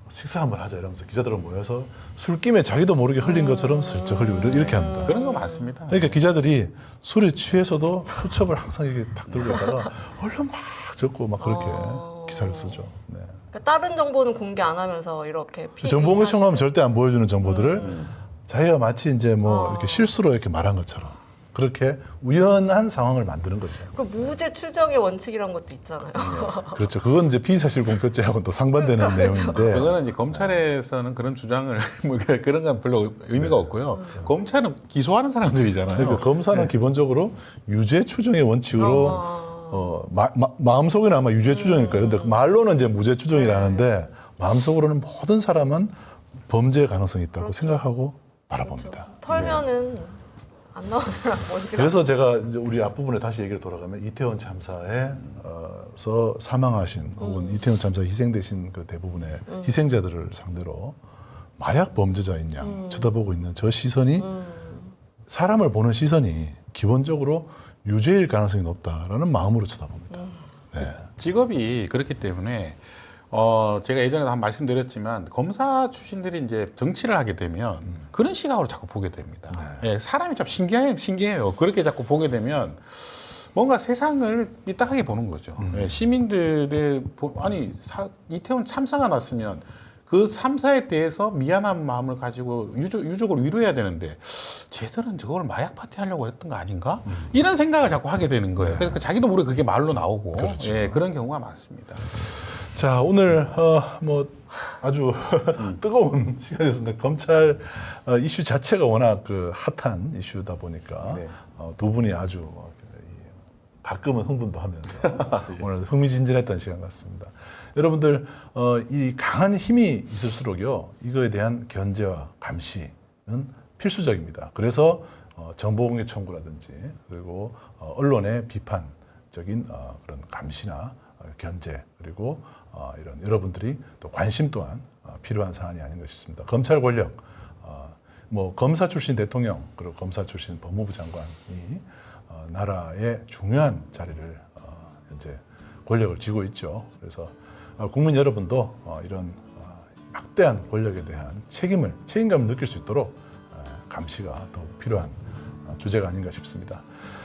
식사 한번 하자 이러면서 기자들하고 모여서 술김에 자기도 모르게 흘린 것처럼 슬쩍 흘리고 이렇게 합니다. 그런 거 많습니다. 그러니까 기자들이 술에 취해서도 수첩을 항상 이렇게 탁 들고 있다가 얼른 막 적고 막 그렇게 기사를 쓰죠. 네. 그러니까 다른 정보는 공개 안 하면서 이렇게 피의 정보공개 사실. 청구하면 절대 안 보여주는 정보들을 자기가 마치 이제 뭐 이렇게 실수로 이렇게 말한 것처럼 그렇게 우연한 상황을 만드는 거죠. 그럼 무죄 추정의 원칙이란 것도 있잖아요. 그렇죠. 그건 이제 피의사실 공표죄하고는 또 상반되는 내용인데. 그거는 이제 검찰에서는 그런 주장을 뭐 그런 건 별로 의미가 없고요. 검찰은 기소하는 사람들이잖아요. 그러니까 검사는 기본적으로 유죄 추정의 원칙으로 마음속에는 아마 유죄 추정일 거예요. 근데 말로는 이제 무죄 추정이라는데 마음속으로는 모든 사람은 범죄 가능성이 있다고 생각하고 바라봅니다. 털면은 안 나오더라 먼지가. 그래서 제가 이제 우리 앞부분에 다시 얘기를 돌아가면 이태원 참사에서 사망하신 혹은 이태원 참사에 희생되신 그 대부분의 희생자들을 상대로 마약 범죄자인 양 쳐다보고 있는 저 시선이 사람을 보는 시선이 기본적으로 유죄일 가능성이 높다라는 마음으로 쳐다봅니다. 네. 직업이 그렇기 때문에 제가 예전에도 한 말씀드렸지만 검사 출신들이 이제 정치를 하게 되면 그런 시각으로 자꾸 보게 됩니다. 예, 사람이 참 신기해요. 그렇게 자꾸 보게 되면 뭔가 세상을 삐딱하게 보는 거죠. 예, 시민들의 이태원 참사가 났으면 그 참사에 대해서 미안한 마음을 가지고 유족을 위로해야 되는데 쟤들은 저걸 마약 파티 하려고 했던 거 아닌가? 이런 생각을 자꾸 하게 되는 거예요. 그래서 자기도 모르게 그게 말로 나오고 그렇죠. 예, 그런 경우가 많습니다. 자, 오늘 뭐 아주 뜨거운 시간이었습니다. 검찰 이슈 자체가 워낙 그 핫한 이슈다 보니까 네. 두 분이 아주 가끔은 흥분도 하면서 오늘 흥미진진했던 시간 같습니다. 여러분들 이 강한 힘이 있을수록요 이거에 대한 견제와 감시는 필수적입니다. 그래서 정보공개 청구라든지 그리고 언론의 비판적인 그런 감시나 견제 그리고 이런 여러분들이 또 관심 또한 필요한 사안이 아닌가 싶습니다. 검찰 권력, 뭐 검사 출신 대통령 그리고 검사 출신 법무부 장관이 나라의 중요한 자리를 현재 권력을 쥐고 있죠. 그래서 국민 여러분도 이런 막대한 권력에 대한 책임감을 느낄 수 있도록 감시가 더욱 필요한 주제가 아닌가 싶습니다.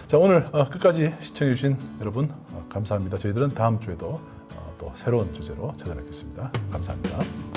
자, 오늘 끝까지 시청해주신 여러분 감사합니다. 저희들은 다음 주에도 또 새로운 주제로 찾아뵙겠습니다. 감사합니다.